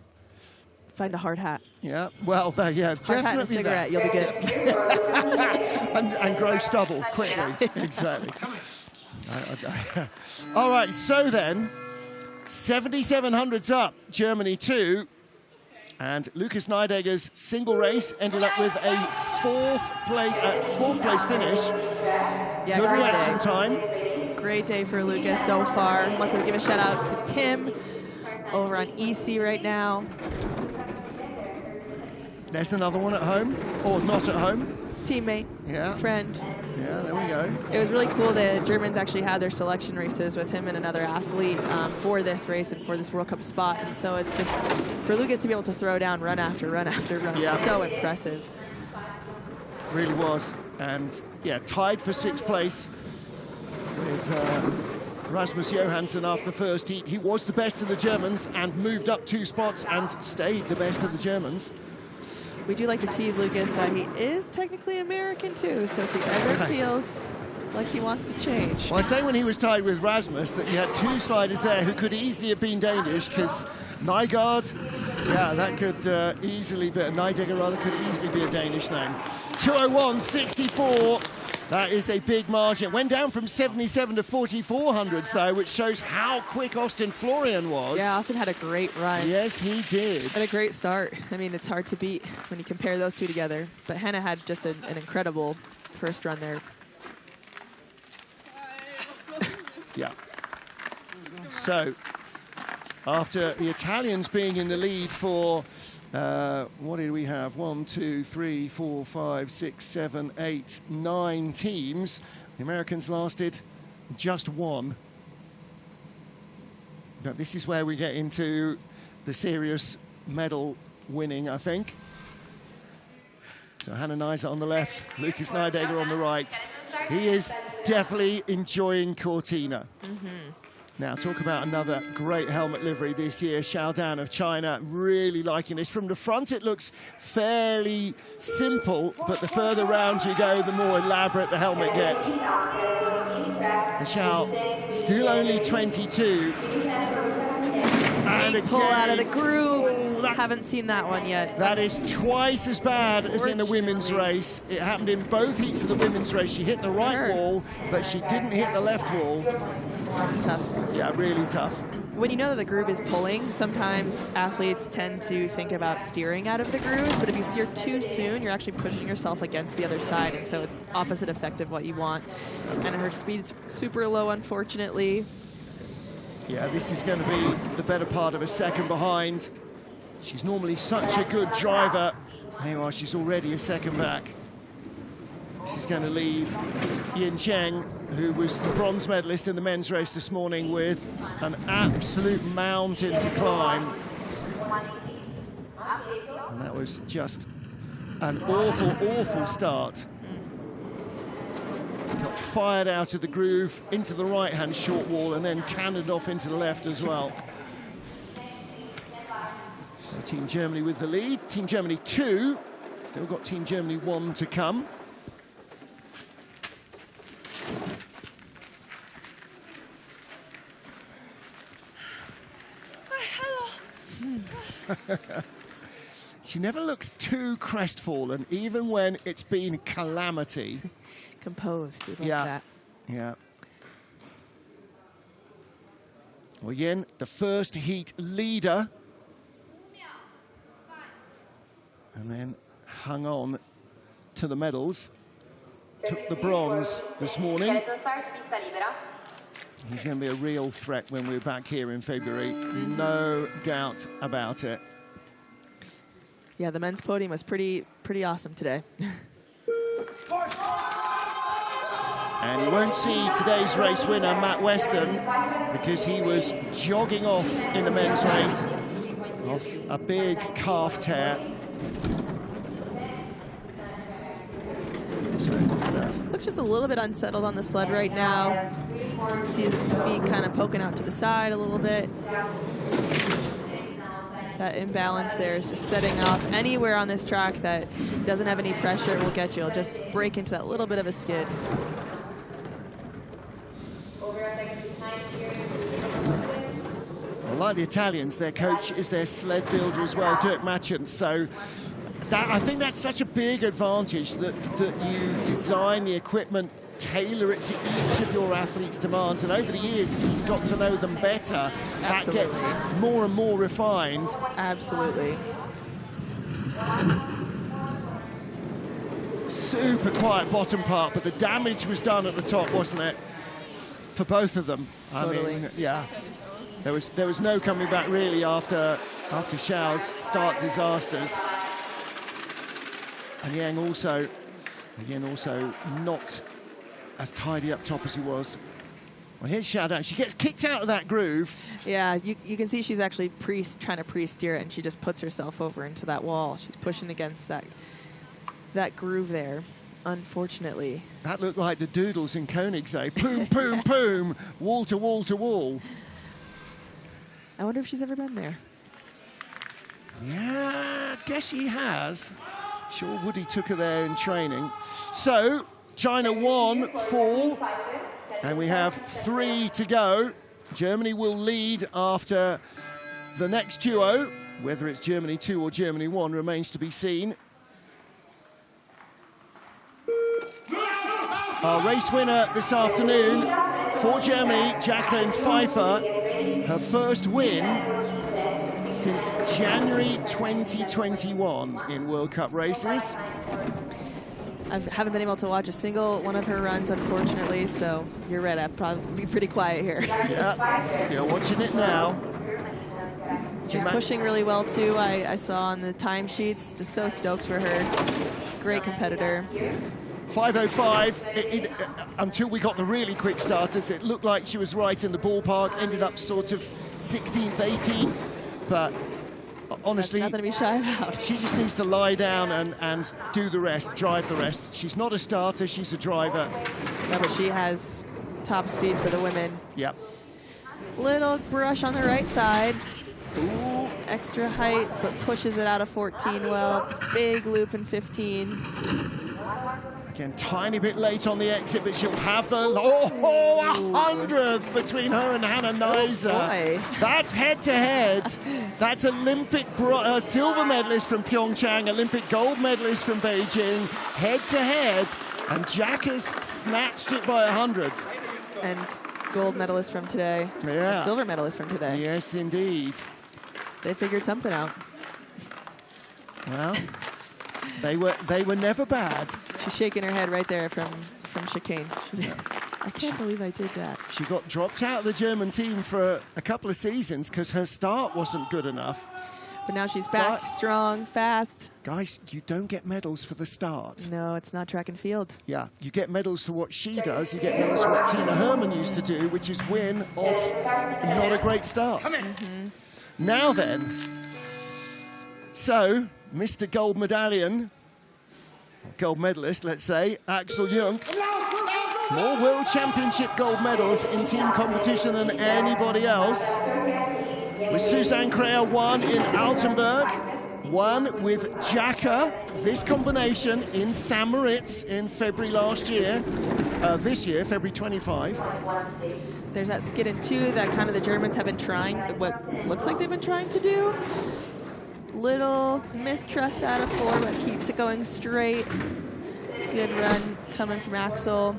[SPEAKER 3] Find a hard hat.
[SPEAKER 2] Yeah, well, yeah,
[SPEAKER 3] Hard hat and a cigarette, you'll be good.
[SPEAKER 2] and grow stubble quickly. Exactly. All right, so then, 7,700's up, Germany 2. And Lukas Neidegger's single race ended up with a 4th place finish.
[SPEAKER 3] Yeah,
[SPEAKER 2] good
[SPEAKER 3] great
[SPEAKER 2] reaction
[SPEAKER 3] day.
[SPEAKER 2] time.
[SPEAKER 3] Great day for Lucas so far. Wants to give a shout out to Tim over on EC right now.
[SPEAKER 2] There's another one at home, or not at home.
[SPEAKER 3] Teammate, friend.
[SPEAKER 2] Yeah, there we go.
[SPEAKER 3] It was really cool that Germans actually had their selection races with him and another athlete for this race and for this World Cup spot. And so it's just, for Lucas to be able to throw down run after run after run, so impressive.
[SPEAKER 2] Really was. And yeah, tied for 6th place with Rasmus Johansson after the first heat. He was the best of the Germans and moved up 2 spots and stayed the best of the Germans.
[SPEAKER 3] We do like to tease Lucas that he is technically American too, so if he ever feels like he wants to change.
[SPEAKER 2] Well, I say when he was tied with Rasmus that you had two sliders there who could easily have been Danish, because Nygaard, yeah, that could easily be, Nydegger rather, could easily be a Danish name. 201.64. That is a big margin. It went down from 77 to 4400s, though, which shows how quick Austin Florian was.
[SPEAKER 3] Yeah, Austin had a great run.
[SPEAKER 2] Yes, he did.
[SPEAKER 3] Had a great start. I mean, it's hard to beat when you compare those two together. But Hannah had just an incredible first run there.
[SPEAKER 2] Yeah. So, after the Italians being in the lead for, what did we have? 1, 2, 3, 4, 5, 6, 7, 8, 9 teams. The Americans lasted just one. But this is where we get into the serious medal winning, I think. So Hannah Nysa on the left, Lucas Nydegger on the right. He is definitely enjoying Cortina. Now, talk about another great helmet livery this year. Xiaodan of China really liking this. From the front, it looks fairly simple, but the further round you go, the more elaborate the helmet gets. And Xiao, still only 22. And
[SPEAKER 3] Big pull out of the groove.
[SPEAKER 2] Oh,
[SPEAKER 3] Haven't seen that one yet.
[SPEAKER 2] that is twice as bad as in the women's race. It happened in both heats of the women's race. She hit the right wall, but she didn't hit the left wall.
[SPEAKER 3] That's tough.
[SPEAKER 2] Yeah, really tough.
[SPEAKER 3] When you know that the groove is pulling, sometimes athletes tend to think about steering out of the grooves, but if you steer too soon, you're actually pushing yourself against the other side, and so it's opposite effect of what you want. And her speed's super low, unfortunately.
[SPEAKER 2] Yeah, this is going to be the better part of a second behind. She's normally such a good driver. Anyway, she's already a second back. This is going to leave Yin Cheng, who was the bronze medalist in the men's race this morning, with an absolute mountain to climb. And that was just an awful, awful start. Got fired out of the groove into the right-hand short wall and then cannoned off into the left as well. So Team Germany with the lead. Team Germany 2. Still got Team Germany 1 to come. She never looks too crestfallen, even when it's been calamity.
[SPEAKER 3] Composed, we like
[SPEAKER 2] Yeah.
[SPEAKER 3] that.
[SPEAKER 2] Yeah. Well, Yin, the first heat leader. And then hung on to the medals. Took the bronze this morning. He's going to be a real threat when we're back here in February. No doubt about it.
[SPEAKER 3] Yeah, the men's podium was pretty awesome today.
[SPEAKER 2] And you won't see today's race winner, Matt Weston, because he was jogging off in the men's race off a big calf tear. So,
[SPEAKER 3] Looks just a little bit unsettled on the sled right now. See his feet kind of poking out to the side a little bit. That imbalance there is just setting off. Anywhere on this track that doesn't have any pressure will get you. It'll just break into that little bit of a skid.
[SPEAKER 2] well, like the Italians, their coach is their sled builder as well, Dirk Matchant. So I think that's such a big advantage that you design the equipment, tailor it to each of your athletes' demands, and over the years, as he's got to know them better, that gets more and more refined.
[SPEAKER 3] Absolutely.
[SPEAKER 2] Super quiet bottom part, but the damage was done at the top, wasn't it? For both of them.
[SPEAKER 3] Totally.
[SPEAKER 2] I mean, yeah. There was no coming back really after Xiao's start disasters. And Yang also not as tidy up top as he was. Well, here's Xiaodan. She gets kicked out of that groove.
[SPEAKER 3] Yeah, you can see she's actually trying to pre-steer it, and she just puts herself over into that wall. She's pushing against that groove there, unfortunately.
[SPEAKER 2] That looked like the doodles in Koenigsegg. Boom, boom, boom, wall to wall to wall.
[SPEAKER 3] I wonder if she's ever been there.
[SPEAKER 2] Yeah, I guess she has. Sure, Woody took her there in training. So, China 1 fall, and we have 3 to go. Germany will lead after the next duo. Whether it's Germany 2 or Germany 1 remains to be seen. Our race winner this afternoon for Germany, Jacqueline Pfeiffer, her first win since January 2021 in World Cup races.
[SPEAKER 3] I haven't been able to watch a single one of her runs, unfortunately, so you're right, I'll probably be pretty quiet here.
[SPEAKER 2] Yeah, you're watching it now.
[SPEAKER 3] She's pushing really well, too. I saw on the timesheets, just so stoked for her. Great competitor.
[SPEAKER 2] 5:05, until we got the really quick starters, it looked like she was right in the ballpark, ended up sort of 16th, 18th, but honestly,
[SPEAKER 3] nothing to be shy about.
[SPEAKER 2] She just needs to lie down and do the rest, drive the rest. She's not a starter, she's a driver.
[SPEAKER 3] No, but she has top speed for the women.
[SPEAKER 2] Yep.
[SPEAKER 3] Little brush on the right side.
[SPEAKER 2] Ooh.
[SPEAKER 3] Extra height, but pushes it out of 14 well. Big loop in 15.
[SPEAKER 2] Again, tiny bit late on the exit, but she'll have the 100th between her and Hannah Neise.
[SPEAKER 3] Oh,
[SPEAKER 2] that's head-to-head. That's Olympic silver medalist from Pyeongchang, Olympic gold medalist from Beijing, head-to-head, and Jack has snatched it by 100th.
[SPEAKER 3] And gold medalist from today.
[SPEAKER 2] Yeah.
[SPEAKER 3] And silver medalist from today.
[SPEAKER 2] Yes, indeed.
[SPEAKER 3] They figured something out.
[SPEAKER 2] Well, they were never bad.
[SPEAKER 3] She's shaking her head right there from chicane. I can't believe I did that.
[SPEAKER 2] She got dropped out of the German team for a couple of seasons because her start wasn't good enough.
[SPEAKER 3] But now she's back, strong, fast.
[SPEAKER 2] Guys, you don't get medals for the start.
[SPEAKER 3] No, it's not track and field.
[SPEAKER 2] Yeah, you get medals for what she does. You get medals for what Tina Hermann used to do, which is win off not a great start. Now then, so Mr. Gold Medallion, gold medalist, let's say, Axel Jung. More World Championship gold medals in team competition than anybody else. With Suzanne Kreher, 1 in Altenburg, 1 with Jacka, this combination in St. Moritz in February last year, this year, February 25.
[SPEAKER 3] There's that skid in 2 that kind of the Germans have been trying, what looks like they've been trying to do. Little mistrust out of 4, but keeps it going straight. Good run coming from Axel.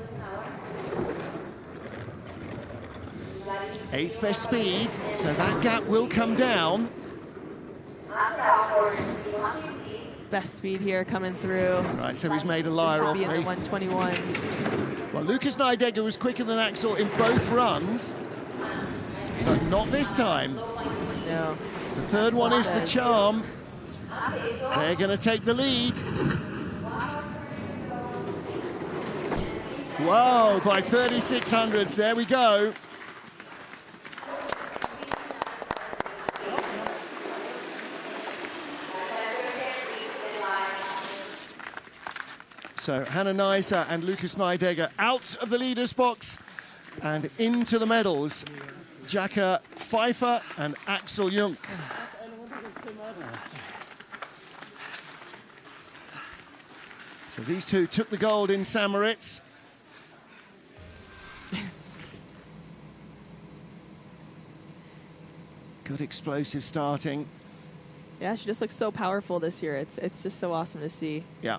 [SPEAKER 2] 8th best speed, so that gap will come down.
[SPEAKER 3] Best speed here coming through.
[SPEAKER 2] Right, so he's made a liar of me.
[SPEAKER 3] Should be in the 121s.
[SPEAKER 2] Well, Lucas Neidegger was quicker than Axel in both runs, but not this time.
[SPEAKER 3] No.
[SPEAKER 2] The third one is the charm. They're going to take the lead. Wow, by 3600ths. There we go. So Hannah Neise and Lucas Neidegger out of the leaders box and into the medals. Jacka Pfeiffer and Axel Jung. So these two took the gold in St. Moritz. Good explosive starting.
[SPEAKER 3] Yeah, she just looks so powerful this year. It's just so awesome to see.
[SPEAKER 2] Yeah.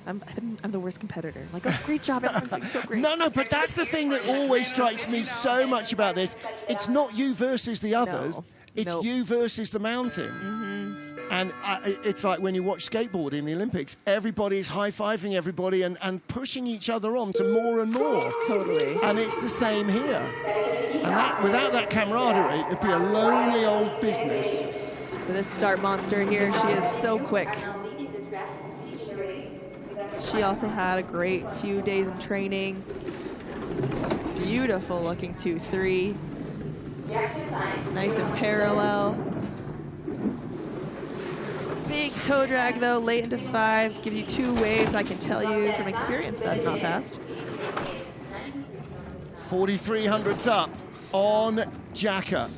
[SPEAKER 3] I'm the worst competitor. Like, oh, great job, everyone's doing so great.
[SPEAKER 2] No, but that's the thing that always strikes me so much about this. It's not you versus the others.
[SPEAKER 3] No.
[SPEAKER 2] It's you versus the mountain. And it's like when you watch skateboarding in the Olympics, everybody's high-fiving everybody and pushing each other on to more and more.
[SPEAKER 3] Totally.
[SPEAKER 2] And it's the same here. And that, without that camaraderie, it'd be a lonely old business.
[SPEAKER 3] For this start monster here, she is so quick. She also had a great few days of training. Beautiful looking 2-3. Nice and parallel. Big toe drag though, late into 5. Gives you 2 waves. I can tell you from experience that's not fast.
[SPEAKER 2] 4,300s up on Jacka.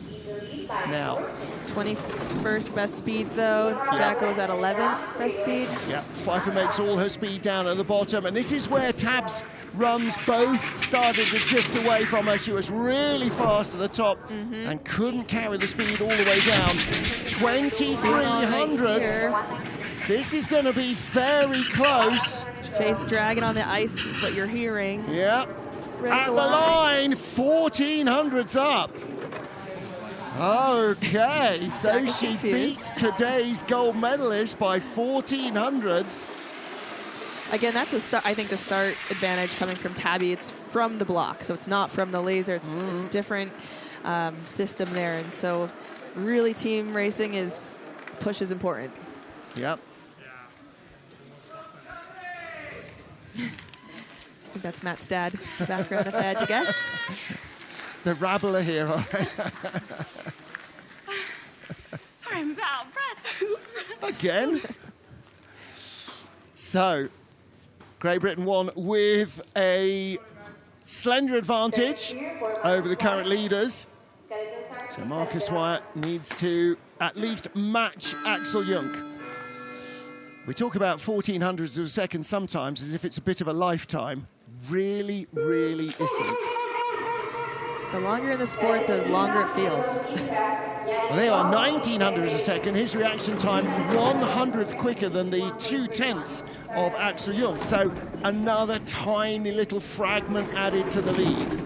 [SPEAKER 2] Now.
[SPEAKER 3] 24 21st best speed, though. Jacko was at 11th best speed.
[SPEAKER 2] Yeah, Pfeiffer makes all her speed down at the bottom, and this is where Tab's runs both started to drift away from her. She was really fast at the top and couldn't carry the speed all the way down. 2300s. This is going to be very close.
[SPEAKER 3] Face dragging on the ice is what you're hearing.
[SPEAKER 2] Yeah. At the line, 1400s up. Okay, so she beats today's gold medalist by 1400s.
[SPEAKER 3] Again, that's a start. I think the start advantage coming from Tabby. It's from the block, so it's not from the laser. It's a different system there, and so really team racing push is important.
[SPEAKER 2] Yep.
[SPEAKER 3] I think that's Matt's dad background, if I had to guess.
[SPEAKER 2] The rabble are here.
[SPEAKER 5] Sorry, I'm out of breath. Oops.
[SPEAKER 2] Again. So, Great Britain won with a slender advantage over the current leaders. So Marcus Wyatt needs to at least match Axel Junk. We talk about 1400s of a second sometimes as if it's a bit of a lifetime. Really, really isn't.
[SPEAKER 3] The longer in the sport, the longer it feels.
[SPEAKER 2] Well, they are 1900s a second. His reaction time 100th quicker than the 2/10 of Axel Jung. So another tiny little fragment added to the lead.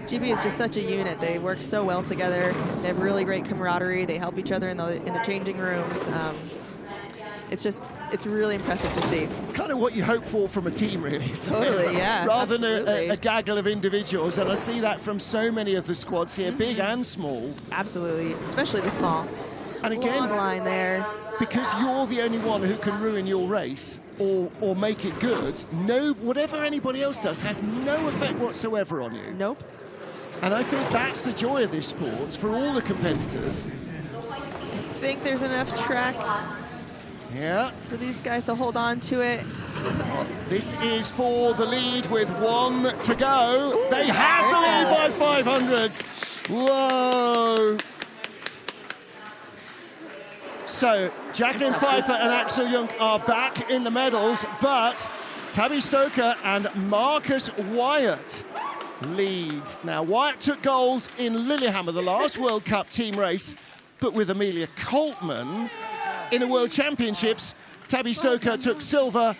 [SPEAKER 3] GB is just such a unit. They work so well together. They have really great camaraderie. They help each other in the changing rooms. It's really impressive to see.
[SPEAKER 2] It's kind of what you hope for from a team, really.
[SPEAKER 3] Totally, yeah.
[SPEAKER 2] Rather than a gaggle of individuals, and I see that from so many of the squads here, big and small.
[SPEAKER 3] Absolutely, especially the small.
[SPEAKER 2] And again,
[SPEAKER 3] long line there.
[SPEAKER 2] Because you're the only one who can ruin your race or make it good, whatever anybody else does has no effect whatsoever on you.
[SPEAKER 3] Nope.
[SPEAKER 2] And I think that's the joy of this sport for all the competitors.
[SPEAKER 3] I think there's enough track for these guys to hold on to it.
[SPEAKER 2] This is for the lead with 1 to go. Ooh, they have the lead by 500s. Whoa. So Jacqueline Pfeiffer and Axel Jung are back in the medals, but Tabby Stoker and Marcus Wyatt lead. Now, Wyatt took gold in Lillehammer, the last World Cup team race, but with Amelia Coltman. In the World Championships, Tabby Stoker took silver,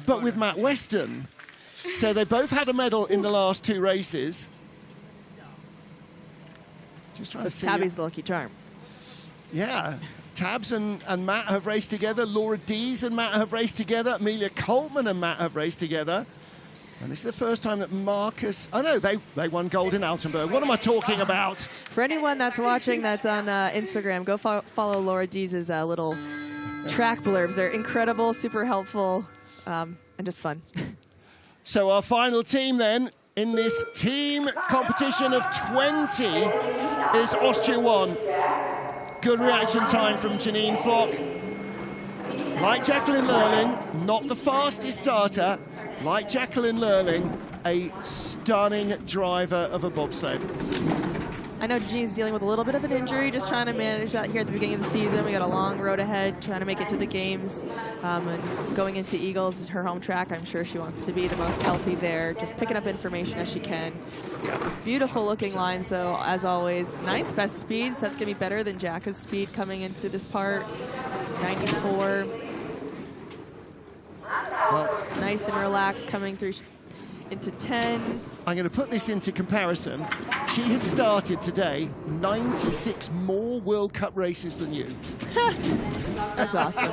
[SPEAKER 2] but with Matt Weston. So they both had a medal in the last 2 races. Just trying to see.
[SPEAKER 3] Tabby's the lucky charm.
[SPEAKER 2] Yeah. Tabs and Matt have raced together. Laura Dees and Matt have raced together. Amelia Coltman and Matt have raced together. And this is the first time that Marcus... Oh, no, they won gold in Altenburg. What am I talking about?
[SPEAKER 3] For anyone that's watching that's on Instagram, go follow Laura Dees' little track blurbs. They're incredible, super helpful, and just fun.
[SPEAKER 2] So our final team, then, in this team competition of 20 is Austria 1. Good reaction time from Janine Flock. Like Jacqueline Lurling, not the fastest starter. Like Jacqueline Lurling, a stunning driver of a bobsled.
[SPEAKER 3] I know Janine's dealing with a little bit of an injury, just trying to manage that here at the beginning of the season. We got a long road ahead, trying to make it to the games. And going into Eagles, her home track, I'm sure she wants to be the most healthy there, just picking up information as she can. Beautiful looking lines, though, as always. 9th best speeds, that's going to be better than Jacka's speed coming into this part. 94.
[SPEAKER 2] Well,
[SPEAKER 3] nice and relaxed coming through into 10.
[SPEAKER 2] I'm going to put this into comparison. She has started today 96 more World Cup races than you.
[SPEAKER 3] That's awesome.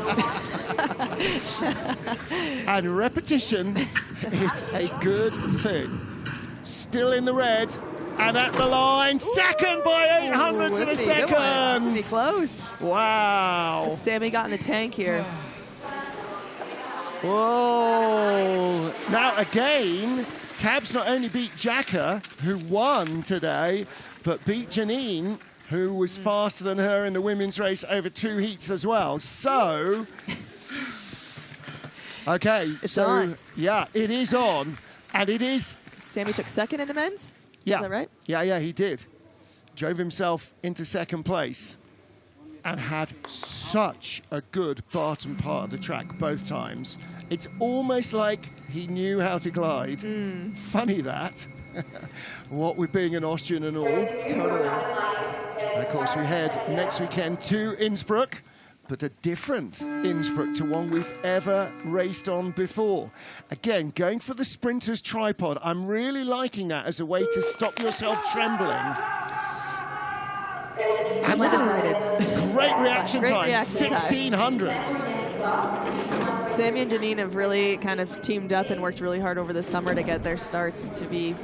[SPEAKER 2] And repetition is a good thing. Still in the red and at the line. Second by 800s in a second.
[SPEAKER 3] That's gonna be close.
[SPEAKER 2] Wow.
[SPEAKER 3] Sammy got in the tank here.
[SPEAKER 2] Whoa. Now, again, Tabs not only beat Jacka, who won today, but beat Janine, who was faster than her in the women's race over 2 heats as well. So, okay.
[SPEAKER 3] It's on.
[SPEAKER 2] Yeah, it is on. And it is...
[SPEAKER 3] Sammy took second in the men's?
[SPEAKER 2] Yeah.
[SPEAKER 3] Is that right?
[SPEAKER 2] Yeah, he did. Drove himself into second place. and had such a good bottom part of the track both times. It's almost like he knew how to glide. Funny that. What with being an Austrian and all.
[SPEAKER 3] Totally.
[SPEAKER 2] And of course, we head next weekend to Innsbruck, but a different Innsbruck to one we've ever raced on before. Again, going for the sprinter's tripod. I'm really liking that as a way to stop yourself trembling.
[SPEAKER 3] I'm undecided.
[SPEAKER 2] Great reaction
[SPEAKER 3] Great
[SPEAKER 2] time,
[SPEAKER 3] reaction time.
[SPEAKER 2] 1600s.
[SPEAKER 3] Sammy and Janine have really kind of teamed up and worked really hard over the summer to get their starts to be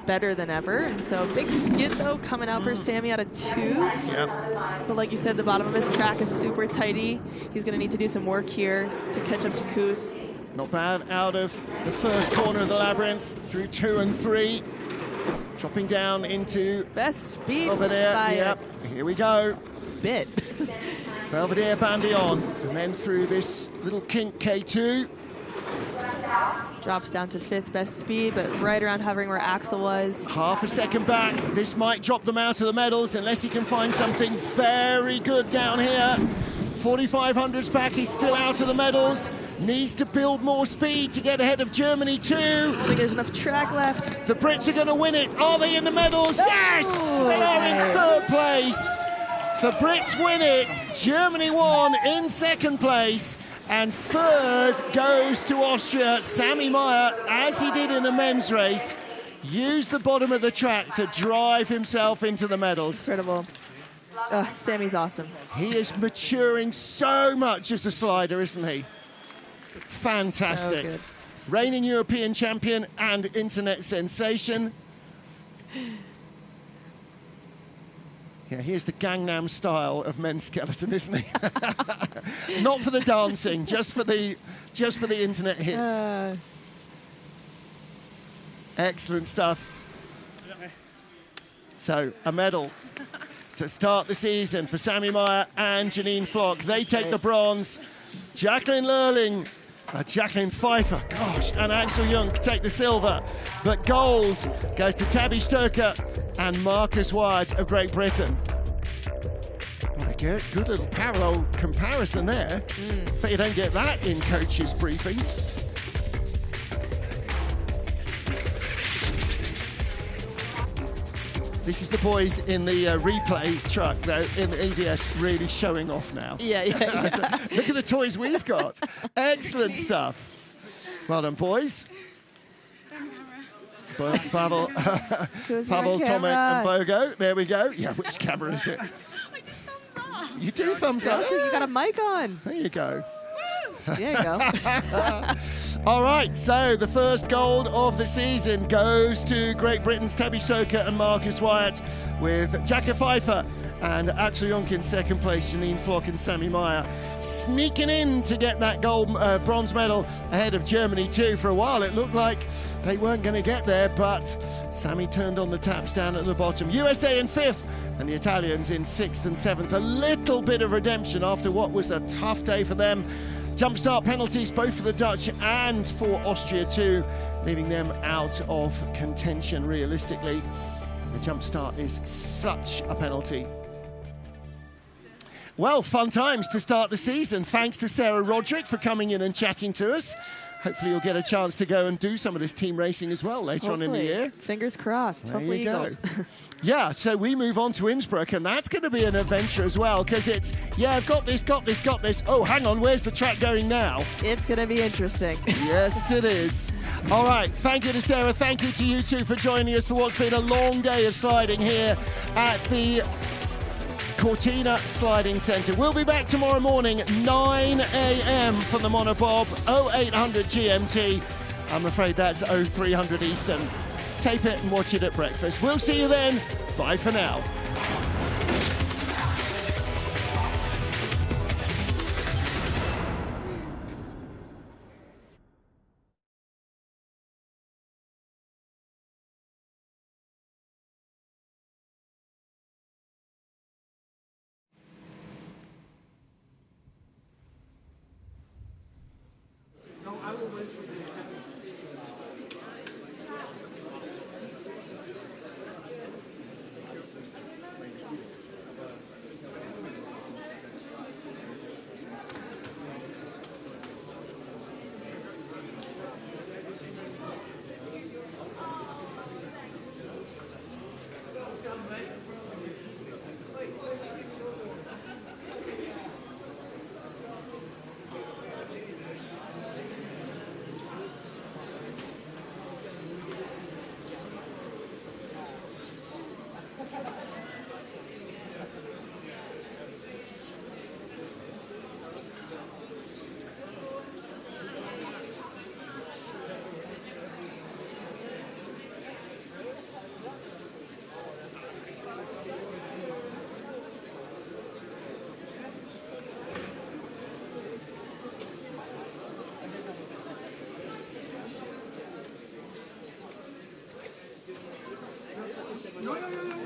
[SPEAKER 3] better than ever. And so big skid, though, coming out for Sammy out of 2.
[SPEAKER 2] Yep.
[SPEAKER 3] But like you said, the bottom of his track is super tighty. He's going to need to do some work here to catch up to Koos.
[SPEAKER 2] Not bad out of the first corner of the labyrinth through 2 and 3. Dropping down into
[SPEAKER 3] Best speed
[SPEAKER 2] Belvedere.
[SPEAKER 3] by
[SPEAKER 2] Yep, here we go.
[SPEAKER 3] a bit.
[SPEAKER 2] Belvedere bandy on, and then through this little kink K2.
[SPEAKER 3] Drops down to 5th best speed, but right around hovering where Axel was.
[SPEAKER 2] Half a second back. This might drop them out of the medals unless he can find something very good down here. 4500s back, he's still out of the medals. Needs to build more speed to get ahead of Germany too.
[SPEAKER 3] I don't think there's enough track left.
[SPEAKER 2] The Brits are going to win it. Are they in the medals? Yes! They are in 3rd place. The Brits win it. Germany won in 2nd place. And 3rd goes to Austria. Sammy Meyer, as he did in the men's race, used the bottom of the track to drive himself into the medals.
[SPEAKER 3] Incredible. Sammy's awesome.
[SPEAKER 2] He is maturing so much as a slider, isn't he? Fantastic.
[SPEAKER 3] So good.
[SPEAKER 2] Reigning European champion and internet sensation. Yeah, here's the Gangnam style of men's skeleton, isn't he? Not for the dancing, just for the internet hits. Excellent stuff. So, a medal to start the season for Sammy Meyer and Janine Flock. They take the bronze. Jacqueline Lurling, Jacqueline Pfeiffer, gosh, and Axel Jung take the silver. But gold goes to Tabby Stoker and Marcus Wyatt of Great Britain. Well, good little parallel comparison there. But you don't get that in coaches' briefings. This is the boys in the replay truck, though, in the EVS, really showing off now.
[SPEAKER 3] Yeah.
[SPEAKER 2] Look at the toys we've got. Excellent stuff. Well done, boys. Pavel, Tomek, and Bogo. There we go. Yeah, which camera is it? You do thumbs up.
[SPEAKER 3] You got a mic on.
[SPEAKER 2] There you go.
[SPEAKER 3] There you go.
[SPEAKER 2] All right, so the first gold of the season goes to Great Britain's Tabby Stoker and Marcus Wyatt, with Jackie Pfeiffer and Axel Jung in 2nd place, Janine Flock and Sammy Meyer sneaking in to get that bronze medal ahead of Germany too. For a while it looked like they weren't going to get there, but Sammy turned on the taps down at the bottom. USA in 5th and the Italians in 6th and 7th. A little bit of redemption after what was a tough day for them. Jump start penalties both for the Dutch and for Austria too, leaving them out of contention realistically. The jump start is such a penalty. Well, fun times to start the season. Thanks to Sarah Roderick for coming in and chatting to us. Hopefully you'll get a chance to go and do some of this team racing as well later on in the year.
[SPEAKER 3] Fingers crossed.
[SPEAKER 2] There
[SPEAKER 3] Hopefully
[SPEAKER 2] you go.
[SPEAKER 3] Eagles.
[SPEAKER 2] Yeah, so we move on to Innsbruck, and that's going to be an adventure as well, because it's, I've got this. Oh, hang on, where's the track going now?
[SPEAKER 3] It's going to be interesting.
[SPEAKER 2] Yes, it is. All right, thank you to Sarah. Thank you to you two for joining us for what's been a long day of sliding here at the Cortina Sliding Centre. We'll be back tomorrow morning, 9 a.m. for the Monobob, 0800 GMT. I'm afraid that's 0300 Eastern. Tape it and watch it at breakfast. We'll see you then. Bye for now.
[SPEAKER 1] Ja, ja, ja, ja.